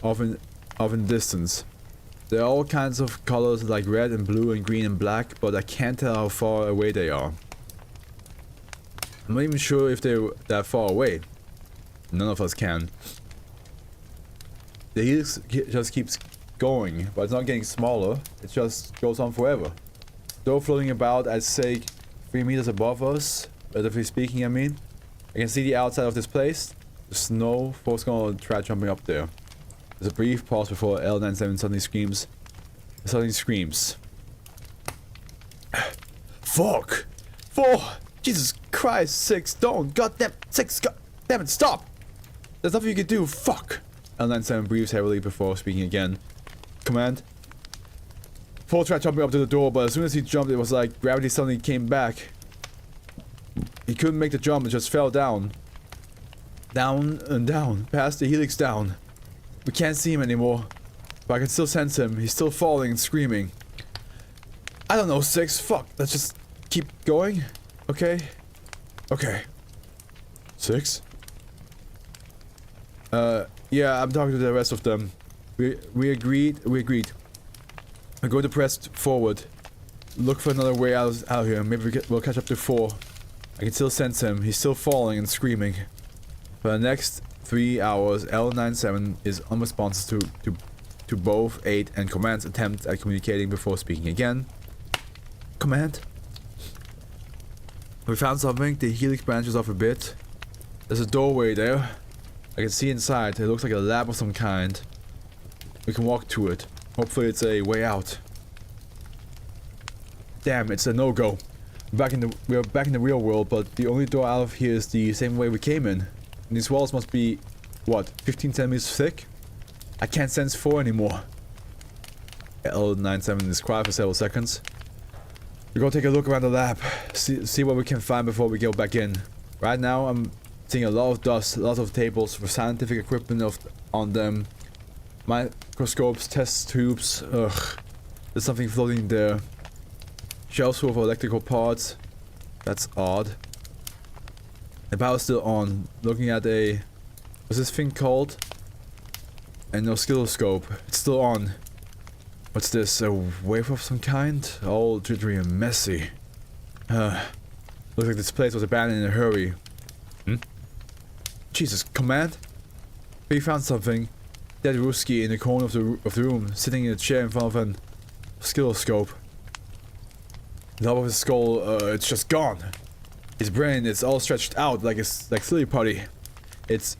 off in distance. There are all kinds of colors like red and blue and green and black, but I can't tell how far away they are. I'm not even sure if they're that far away. None of us can. The helix just keeps going, but it's not getting smaller. It just goes on forever. Though floating about, I'd say 3 meters above us, relatively speaking, I mean. I can see the outside of this place. The snow. Folks gonna try jumping up there. There's a brief pause before L97 suddenly screams, Suddenly screams. Fuck! 4! Jesus Christ, 6, don't! Goddamn, 6, damn it, stop! There's nothing you can do, fuck! L97 breathes heavily before speaking again. Command. 4 tried jumping up to the door, but as soon as he jumped, it was like gravity suddenly came back. He couldn't make the jump and just fell down. Down and down, past the helix down. We can't see him anymore, but I can still sense him. He's still falling and screaming. I don't know, 6, fuck, let's just keep going, okay? Okay. 6? Yeah, I'm talking to the rest of them. We agreed. We're going to press forward. Look for another way out here. Maybe we'll catch up to 4. I can still sense him. He's still falling and screaming. For the next 3 hours, L97 is unresponsive to both 8 and Command's attempts at communicating before speaking again. Command? We found something. The helix branches off a bit. There's a doorway there. I can see inside. It looks like a lab of some kind. We can walk to it. Hopefully it's a way out. Damn, it's a no-go. We're back in the real world, but the only door out of here is the same way we came in. And these walls must be, what, 15 centimeters thick? I can't sense 4 anymore. L97 is quiet for several seconds. We're gonna take a look around the lab, see what we can find before we go back in. Right now I'm seeing a lot of dust, a lot of tables with scientific equipment on them. Microscopes, test tubes, ugh. There's something floating there. Shelves full of electrical parts. That's odd. The power's still on. Looking at what's this thing called? An oscilloscope. It's still on. What's this? A wafer of some kind? All jittery and messy. Looks like this place was abandoned in a hurry. Jesus, Command? We found something. Dead Ruski in the corner of the room, sitting in a chair in front of an oscilloscope. The top of his skull, it's just gone. His brain is all stretched out like silly putty. It's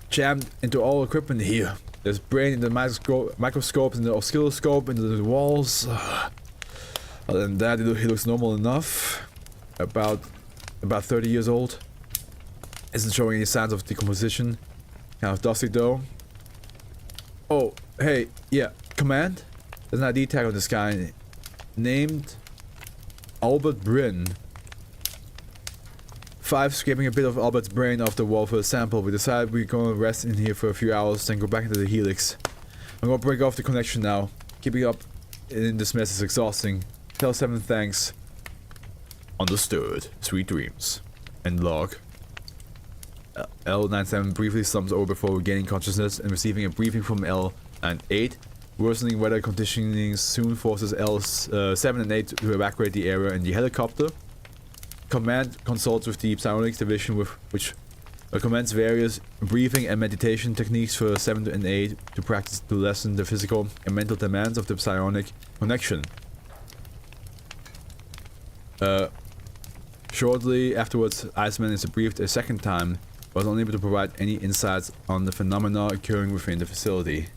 jammed into all equipment here. There's brain in the microscope, in the oscilloscope, into the walls. Other than that, he looks normal enough. About 30 years old. Isn't showing any signs of decomposition. Kind of dusty though. Oh, hey, yeah, Command? There's an ID tag on this guy. Named Albert Bryn. 5, scraping a bit of Albert's brain off the wall for a sample. We decided we're gonna rest in here for a few hours, then go back into the helix. I'm gonna break off the connection now. Keeping up in this mess is exhausting. Tell 7 thanks. Understood. Sweet dreams. And log. L97 briefly slumps over before regaining consciousness and receiving a briefing from L98. Worsening weather conditions soon forces L7 and 8 to evacuate the area in the helicopter. Command consults with the psionics division, with which recommends various breathing and meditation techniques for 7 and 8 to practice to lessen the physical and mental demands of the psionic connection. Shortly afterwards, Iceman is briefed a second time, but was unable to provide any insights on the phenomena occurring within the facility.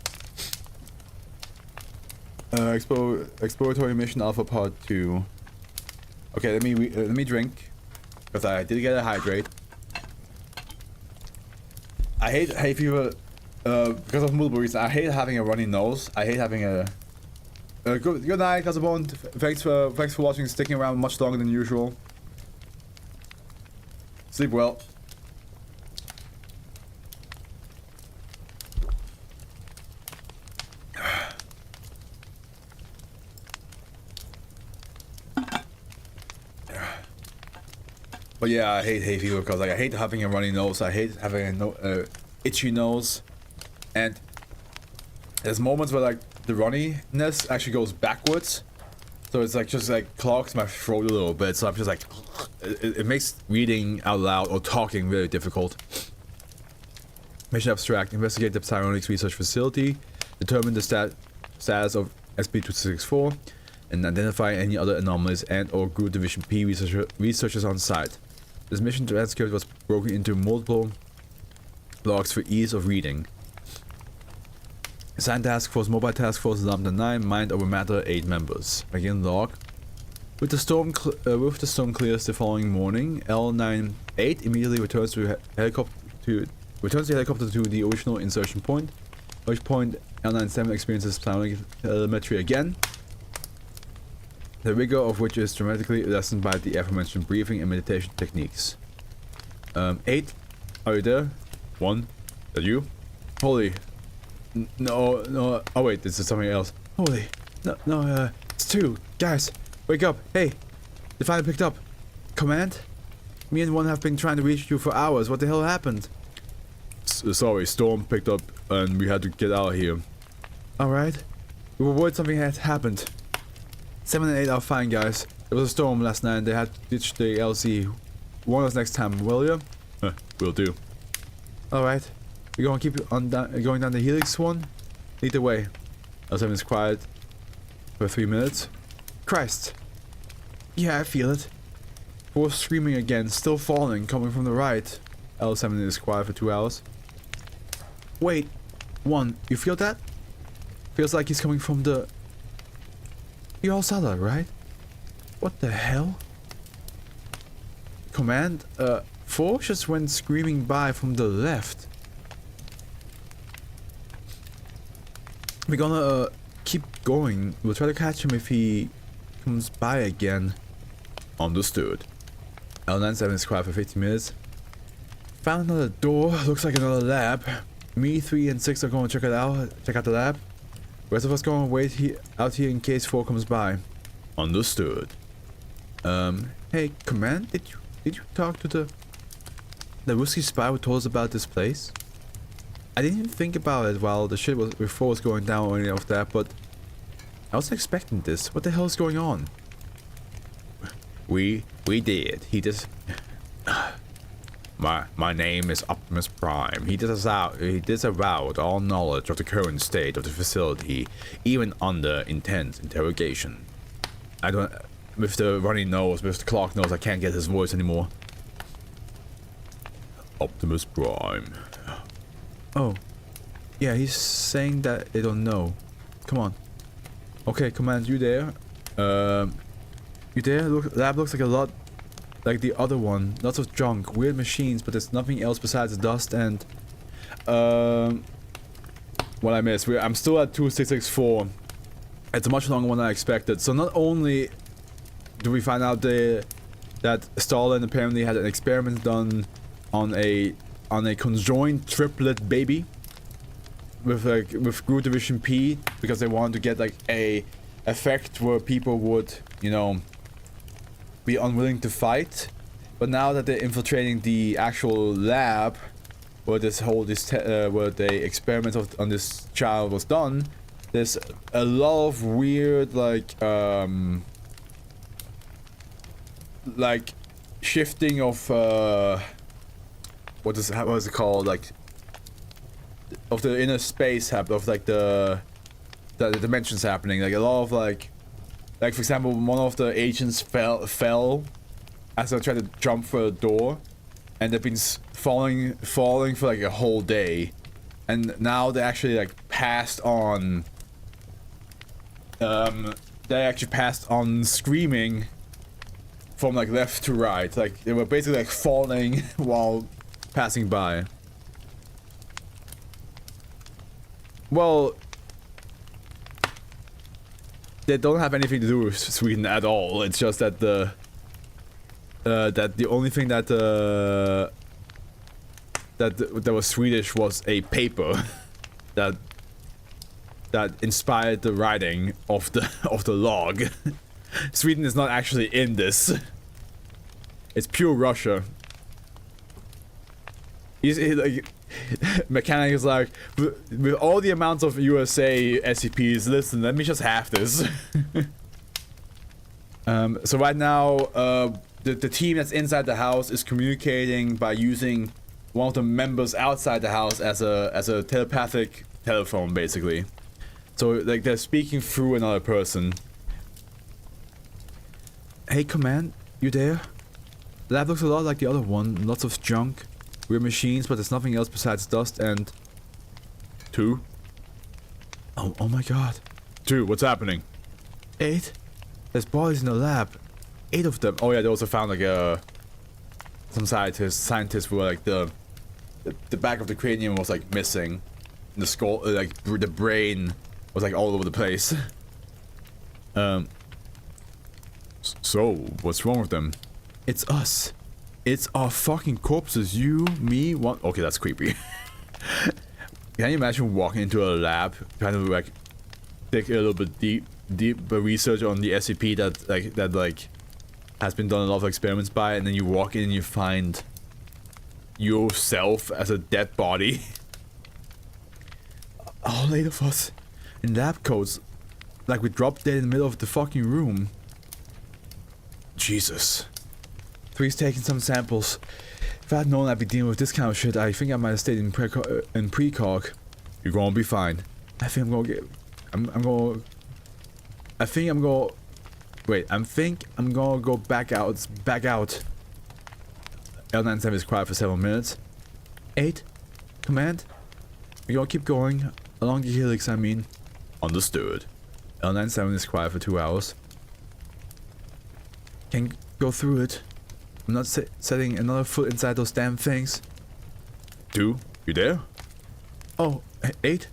Exploratory mission Alpha Part 2. Okay, let me drink, because I did get a hydrate. I hate hay fever because of multiple reasons. I hate having a runny nose. I hate having a. Good night, Casabon. Thanks for watching, sticking around much longer than usual. Sleep well. But yeah, I hate hay fever because I hate having a runny nose. I hate having a itchy nose, and there's moments where like the runniness actually goes backwards, so it's like just like clogs my throat a little bit. So I'm just like, it makes reading out loud or talking really difficult. Mission abstract: investigate the psionics research facility, determine the status of SCP-2664, and identify any other anomalies and/or Group Division P researchers on site. This mission transcript was broken into multiple logs for ease of reading. Assigned Task Force, Mobile Task Force, Lambda 9, Mind Over Matter, 8 members. Begin log. With the storm clears the following morning, L98 immediately returns to helicopter to the original insertion point, at which point L97 experiences psionic telemetry again, the rigor of which is dramatically lessened by the aforementioned breathing and meditation techniques. 8, are you there? 1, that you? Holy, no, oh wait, this is something else. Holy, no, it's 2, guys, wake up, hey, they finally picked up. Command? Me and 1 have been trying to reach you for hours, what the hell happened? Sorry, storm picked up and we had to get out of here. Alright, we were worried something had happened. 7 and 8 are fine, guys. There was a storm last night and they had to ditch the LC. Warn us next time, will you? Will do. Alright, we're gonna keep on going down the Helix one. Lead the way. L7 is quiet for 3 minutes. Christ. Yeah, I feel it. 4 screaming again, still falling, coming from the right. L7 is quiet for 2 hours. Wait, 1, you feel that? Feels like he's coming from the... You all saw that, right? What the hell? Command, 4 just went screaming by from the left. We're gonna keep going. We'll try to catch him if he comes by again. Understood. L97 is quiet for 15 minutes. Found another door, looks like another lab. Me, 3 and 6 are going to check out the lab. Rest of us going to wait out here in case 4 comes by. Understood. Hey, Command, did you talk to the Ruski spy who told us about this place? I didn't even think about it while the shit was before was going down or any of that, but I wasn't expecting this. What the hell is going on? We did. He just My name is Optimus Prime. He disavowed all knowledge of the current state of the facility, even under intense interrogation. With the runny nose, with the clock nose, I can't get his voice anymore. Optimus Prime. Oh. Yeah, he's saying that they don't know. Come on. Okay, Command, you there? You there? Lab looks like a lot like the other one. Lots of junk, weird machines, but there's nothing else besides dust and... what I missed. I'm still at 2664. It's a much longer one than I expected. So not only do we find out that Stalin apparently had an experiment done on a conjoined triplet baby with Groot Division P, because they wanted to get like a effect where people would, you know, be unwilling to fight. But now that they're infiltrating the actual lab where where the experiment on this child was done, there's a lot of weird like shifting of what is it called, like of the inner space of like the dimensions happening, like a lot of like for example, one of the agents fell as they tried to jump for a door, and they've been falling for like a whole day, and now they actually like passed on screaming from like left to right, like they were basically like falling while passing by. Well, they don't have anything to do with Sweden at all. It's just that the only thing that was Swedish was a paper that inspired the writing of the log. Sweden is not actually in this. It's pure Russia. Mechanic is like, with all the amounts of USA SCPs, listen, let me just have this. So right now, the team that's inside the house is communicating by using one of the members outside the house as a telepathic telephone, basically. So like they're speaking through another person. Hey, Command, you there? Lab looks a lot like the other one. Lots of junk, weird machines, but there's nothing else besides dust and... 2? Oh my god. 2, what's happening? 8? There's bodies in the lab. 8 of them. Oh yeah, they also found like some scientists were like the back of the cranium was like missing. The skull, like the brain was like all over the place. So what's wrong with them? It's us. It's our fucking corpses. You, me, one. Okay, that's creepy. Can you imagine walking into a lab, trying to like take a little bit deep research on the SCP that has been done a lot of experiments by, and then you walk in and you find yourself as a dead body. All 8 of us in lab coats, like we dropped dead in the middle of the fucking room. Jesus. 3's taking some samples. If I had known I'd be dealing with this kind of shit, I think I might have stayed in precog. You're gonna be fine. I think I'm gonna get. I think I'm gonna. Wait, I think I'm gonna go back out. L97 is quiet for several minutes. 8, command. We're gonna keep going along the helix. I mean, understood. L97 is quiet for 2 hours. Can go through it. I'm not setting another foot inside those damn things. 2, you there? Oh, 8?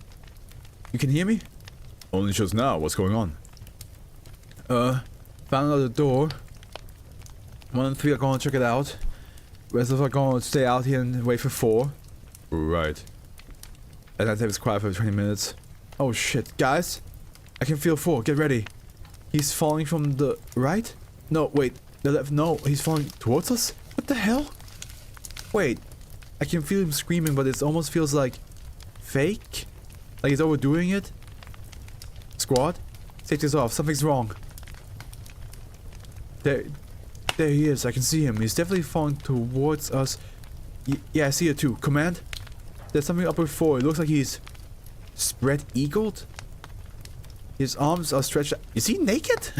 You can hear me? Only just now. What's going on? Found another door. 1 and 3 are gonna check it out. Rest of us are gonna stay out here and wait for 4. Right. And that is quiet for 20 minutes. Oh shit, guys! I can feel 4. Get ready. He's falling from the right? No, wait. The left. No, he's falling towards us? What the hell? Wait. I can feel him screaming, but it almost feels like fake? Like he's overdoing it? Squad? Take this off. Something's wrong. There he is. I can see him. He's definitely falling towards us. Yeah, I see it too. Command? There's something up with 4. It looks like he's spread-eagled. His arms are stretched out. Is he naked?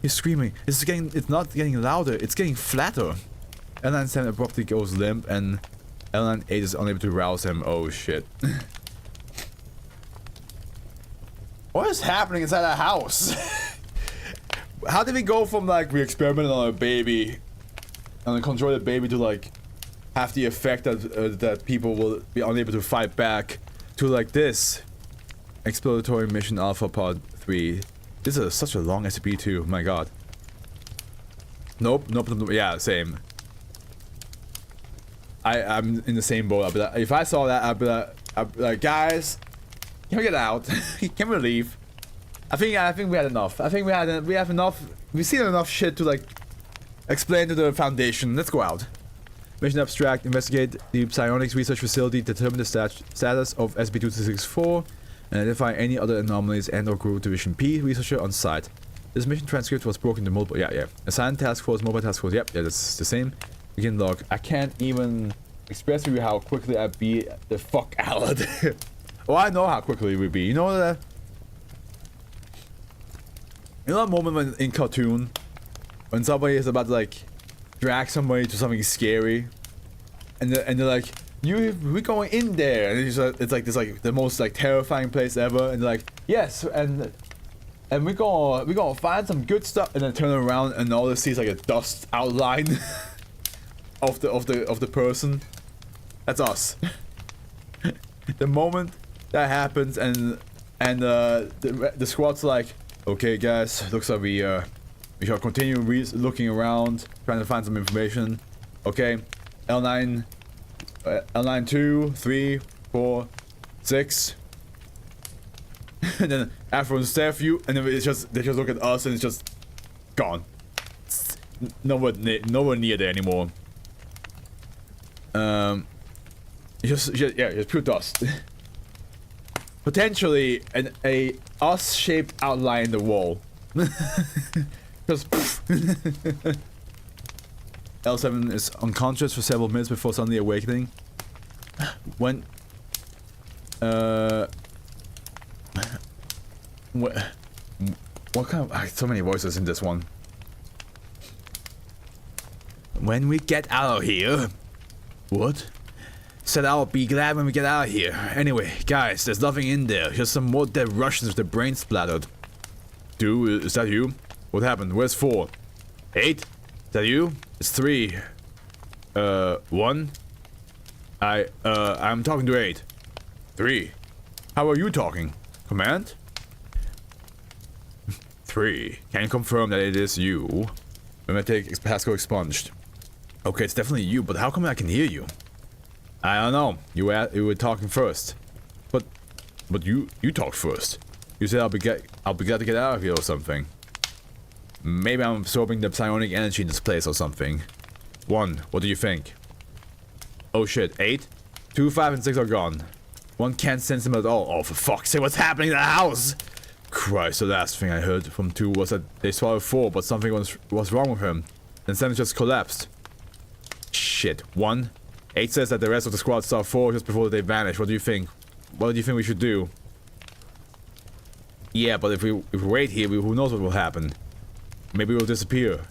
He's screaming. It's not getting louder. It's getting flatter. L97 abruptly goes limp and L98 is unable to rouse him. Oh shit. What is happening inside that house? How did we go from like we experimented on a baby and control the baby to like have the effect that that people will be unable to fight back to like this? Exploratory mission Alpha Pod 3. This is such a long SCP too. My god. Nope. Yeah, same. I'm in the same boat. I'd be like, if I saw that, I'd be like, guys, can we get out? Can we leave? I think we had enough. I think we have enough. We've seen enough shit to like explain to the Foundation. Let's go out. Mission abstract: investigate the psionics research facility, determine the status of SCP-2264, and identify any other anomalies and/or group Division P researcher on site. This mission transcript was broken to multiple. Yeah. Assigned task force, mobile task force. Yep, yeah, that's the same. Begin log. I can't even express to you how quickly I beat the fuck out. Oh, I know how quickly we beat. You know that. You know that moment when in cartoon, when somebody is about to like drag somebody to something scary, and they're like, we're going in there, and it's like this like the most like terrifying place ever, and they're like, yes, and we're gonna find some good stuff, and then turn around and all they see is like a dust outline of the person. That's us. The moment that happens, and the squad's like, okay guys, looks like we shall continue looking around, trying to find some information. Okay, L9 2, 3, 4, 6. And then Afro stare at you, and then they just look at us, and it's just gone. Nowhere near there anymore. Just pure dust. Potentially a us-shaped outline in the wall. Just L7 is unconscious for several minutes before suddenly awakening. When what kind of so many voices in this one. When we get out of here. What? said I'll be glad when we get out of here. Anyway, guys, there's nothing in there. Just some more dead Russians with their brains splattered. 2, is that you? What happened? Where's 4? 8? Is that you? It's 3. 1? I'm talking to 8. 3. How are you talking? Command? 3. Can you confirm that it is you? I'm gonna take passcode expunged. Okay, it's definitely you, but how come I can hear you? I don't know. You were talking first. But you talked first. You said I'll be glad to get out of here or something. Maybe I'm absorbing the psionic energy in this place or something. 1, what do you think? Oh shit, 8? 2, 5, and 6 are gone. 1 can't sense him at all. Oh, for fuck's sake, what's happening in the house? Christ, the last thing I heard from 2 was that they swallowed 4, but something was wrong with him. Then 7 just collapsed. Shit, 1? 8 says that the rest of the squad saw 4 just before they vanished. What do you think? What do you think we should do? Yeah, but if we wait here, who knows what will happen? Maybe we'll disappear.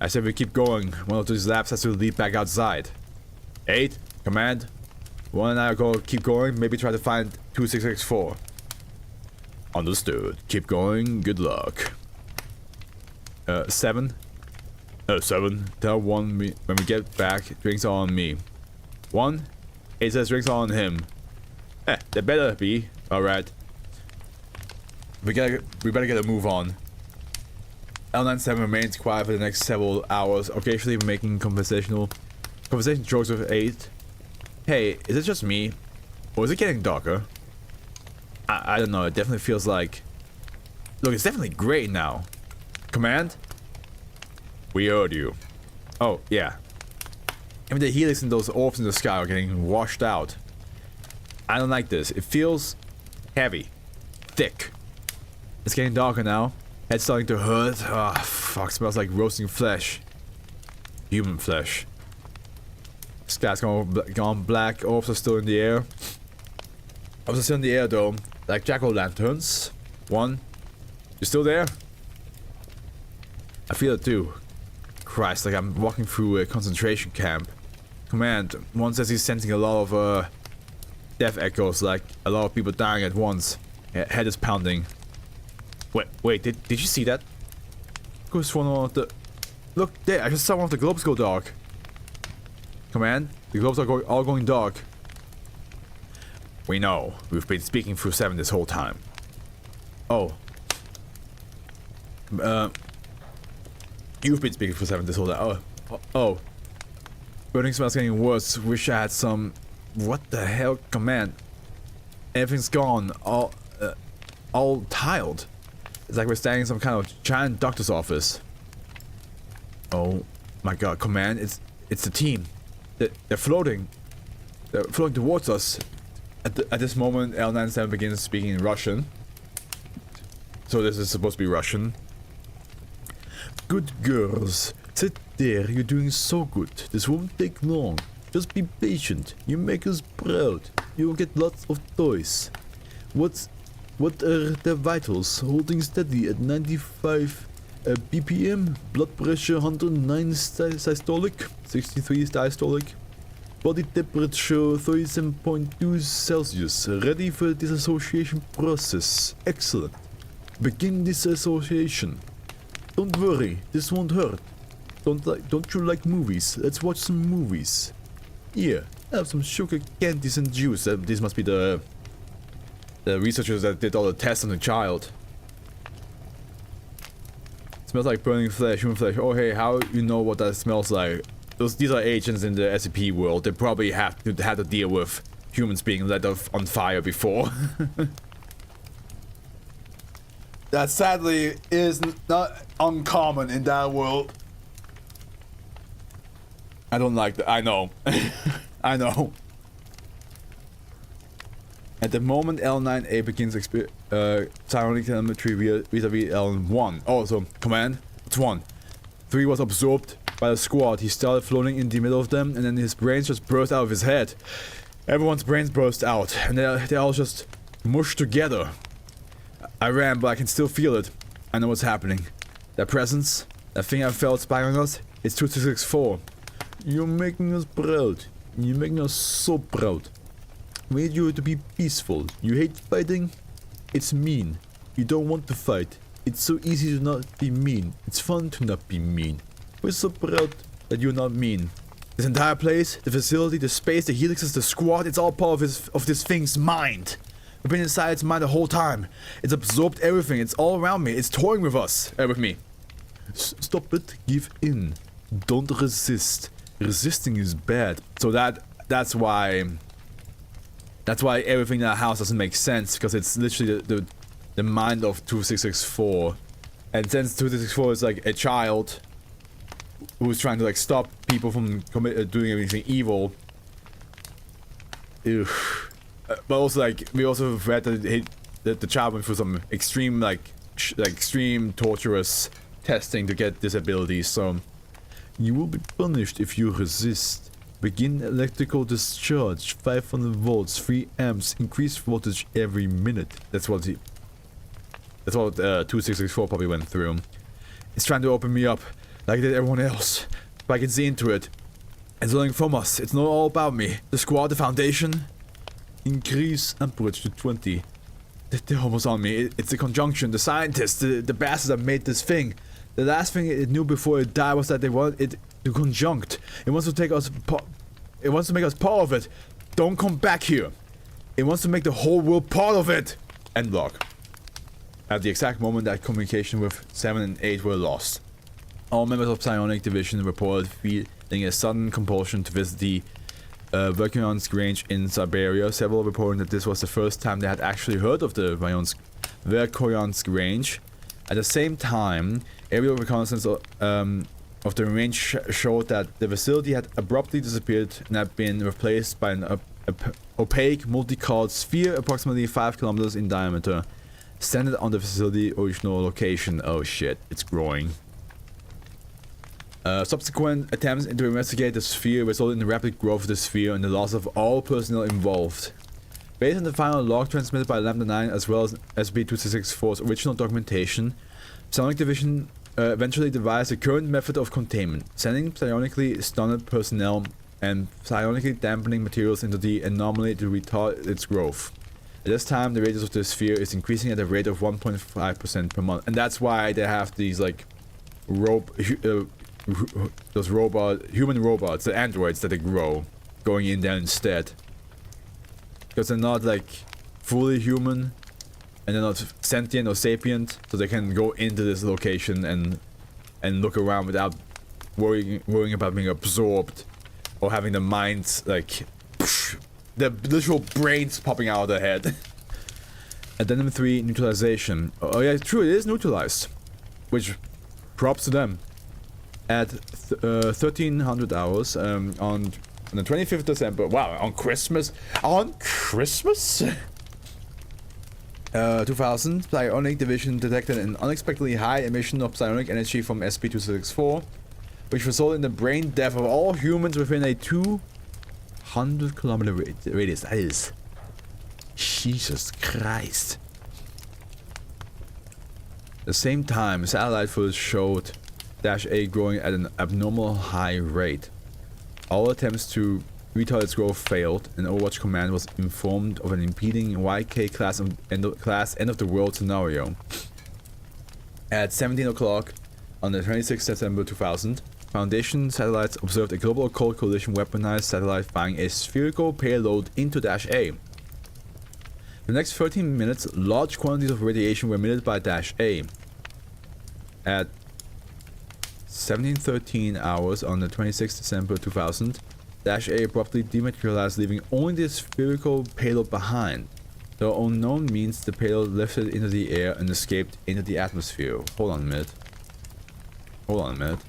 I said we keep going. One of these labs has to lead back outside. 8, command. 1 and I will keep going. Maybe try to find 2664. Understood. Keep going. Good luck. 7. 7. Tell 1 when we get back. Drinks are on me. 1. 8 says drinks are on him. They better be. Alright. We better get a move on. L97 remains quiet for the next several hours, occasionally making conversation jokes with 8. Hey, is it just me? Or is it getting darker? I don't know, it definitely feels like... Look, it's definitely gray now. Command? We heard you. Oh, yeah. Even the helix and those orbs in the sky are getting washed out. I don't like this. It feels heavy. Thick. It's getting darker now. Head's starting to hurt. Ah, oh, fuck. Smells like roasting flesh. Human flesh. Sky's gone black. Orbs are still in the air. Orbs are still in the air though. Like jack-o'-lanterns. 1. You still there? I feel it too. Christ, like I'm walking through a concentration camp. Command. 1 says he's sensing a lot of death echoes, like a lot of people dying at once. Head is pounding. Wait, did you see that? Who's one of the... Look there, I just saw one of the globes go dark. Command, the globes are all going dark. We know. We've been speaking through 7 this whole time. Oh. You've been speaking through 7 this whole time. Oh. Burning smells getting worse. Wish I had some... What the hell, Command? Everything's gone. All tiled. It's like we're standing in some kind of giant doctor's office. Oh my god, Command, it's the team. They're floating. They're floating towards us. At this moment, L97 begins speaking in Russian. So this is supposed to be Russian. Good girls. Sit there, you're doing so good. This won't take long. Just be patient. You make us proud. You'll get lots of toys. What are the vitals? Holding steady at 95 BPM. Blood pressure 109 systolic, 63 diastolic. Body temperature 37.2 Celsius. Ready for the disassociation process. Excellent. Begin disassociation. Don't worry, this won't hurt. Don't you like movies? Let's watch some movies. Here, have some sugar candies and juice. This must be the researchers that did all the tests on the child. It smells like burning flesh, human flesh. Oh hey, how you know what that smells like? These are agents in the SCP world. They probably have to deal with humans being lit on fire before. That sadly is not uncommon in that world. I don't like that. I know. I know. At the moment, L9A begins psionic telemetry vis-a-vis L1. Oh, so, command, it's 1. 3 was absorbed by the squad. He started floating in the middle of them, and then his brains just burst out of his head. Everyone's brains burst out, and they all just mushed together. I ran, but I can still feel it. I know what's happening. That presence, that thing I felt spying on us, it's 2664. You're making us proud. You're making us so proud. We need you to be peaceful. You hate fighting? It's mean. You don't want to fight. It's so easy to not be mean. It's fun to not be mean. We're so proud that you're not mean. This entire place, the facility, the space, the helixes, the squad, it's all part of this thing's mind. We've been inside its mind the whole time. It's absorbed everything. It's all around me. It's toying with us. With me. Stop it. Give in. Don't resist. Resisting is bad. So that's why everything in that house doesn't make sense, because it's literally the mind of 2664. And since 2664 is like a child who's trying to like stop people from doing anything evil. Ugh. But also like we also read that the child went through some extreme extreme torturous testing to get this ability. So you will be punished if you resist. Begin electrical discharge, 500 volts, 3 amps, increased voltage every minute. That's what 2664 probably went through. It's trying to open me up, like it did everyone else. But I can see into it. It's learning from us. It's not all about me. The squad, the foundation. Increase amperage to 20. They're almost on me. It's the conjunction, the scientists, the bastards that made this thing. The last thing it knew before it died was that they wanted it to conjunct. It wants to take us it wants to make us part of it. Don't come back here. It wants to make the whole world part of it. End log. At the exact moment that communication with 7 and 8 were lost, all members of Psionic Division reported feeling a sudden compulsion to visit the Verkion's Grange in Siberia. Several reporting that this was the first time they had actually heard of the Verkion's Grange. At the same time, aerial reconnaissance of the range showed that the facility had abruptly disappeared and had been replaced by an opaque, multicolored sphere approximately 5 kilometers in diameter, centered on the facility's original location. Oh shit, it's growing. Subsequent attempts to investigate the sphere resulted in the rapid growth of the sphere and the loss of all personnel involved. Based on the final log transmitted by Lambda 9 as well as SCP-2664's original documentation, Psionic Division eventually devised the current method of containment, sending psionically stunned personnel and psionically dampening materials into the anomaly to retard its growth. At this time, the radius of the sphere is increasing at a rate of 1.5% per month, and that's why they have these like human robots, the androids that they grow, going in there instead. Because they're not like fully human, and they're not sentient or sapient, so they can go into this location and look around without worrying about being absorbed or having the minds like the literal brains popping out of their head. Addendum 3 neutralization. Oh yeah, true, it is neutralized, which props to them. At 1300 hours on the 25th December. Wow, on Christmas. On Christmas? 2000, Psionic Division detected an unexpectedly high emission of psionic energy from SCP-2664, which resulted in the brain death of all humans within a 200-kilometer radius. That is... Jesus Christ. At the same time, satellite footage showed -A growing at an abnormal high rate. All attempts to retard its growth failed, and Overwatch Command was informed of an impeding YK class end of the world scenario. At 17 o'clock on the 26th September 2000, Foundation satellites observed a global occult coalition weaponized satellite firing a spherical payload into -A. For the next 13 minutes, large quantities of radiation were emitted by -A. At 1713 hours on the 26th December 2000, -A abruptly dematerialized, leaving only the spherical payload behind. The unknown means the payload lifted into the air and escaped into the atmosphere. Hold on a minute. Hold on a minute.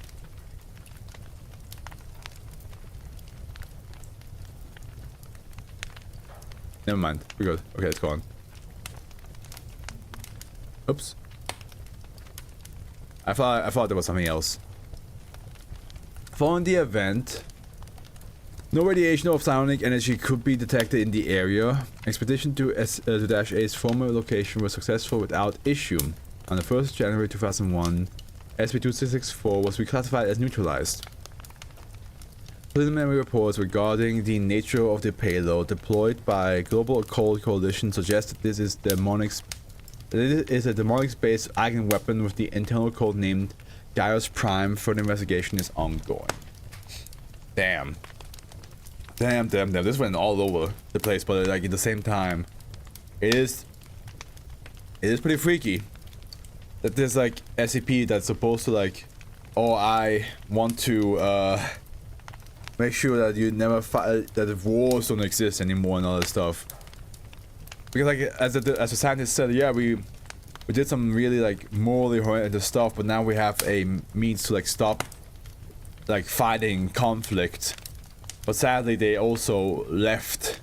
Never mind. We're good. Okay, it's gone. Oops. I thought there was something else. Following the event, no radiation or psionic energy could be detected in the area. Expedition to -A's former location was successful without issue. On the 1st January 2001, SCP-2664 was reclassified as neutralized. Preliminary reports regarding the nature of the payload deployed by Global Occult Coalition suggest that this is a demonics-based eigen weapon with the internal code named Gaius Prime. Further investigation is ongoing. Damn. Damn. This went all over the place, but like at the same time, it is pretty freaky that there's like SCP that's supposed to like, oh, I want to make sure that you never that the wars don't exist anymore and all that stuff. Because like as the scientist said, yeah, we did some really like morally horrendous stuff, but now we have a means to like stop like fighting conflict. But sadly, they also left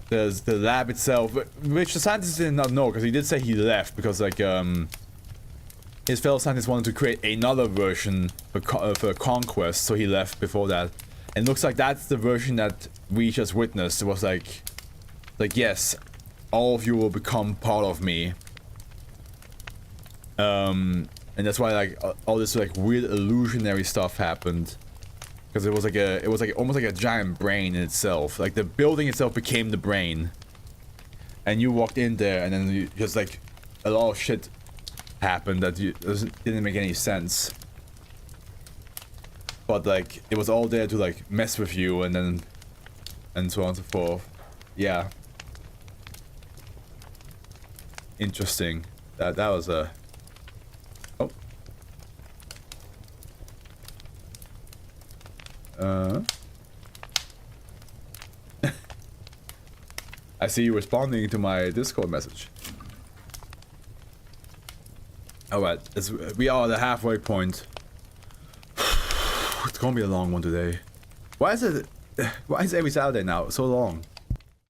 the lab itself, which the scientist did not know, because he did say he left because like his fellow scientists wanted to create another version for Conquest, so he left before that. And it looks like that's the version that we just witnessed. It was like yes, all of you will become part of me. And that's why like all this like weird illusionary stuff happened. Because it was like almost like a giant brain in itself. Like the building itself became the brain, and you walked in there, and then you just like a lot of shit happened that didn't make any sense. But like it was all there to like mess with you, and then and so on and so forth. Yeah. Interesting. That was a. I see you responding to my Discord message. Alright, we are at the halfway point. It's gonna be a long one today. Why is every Saturday now so long?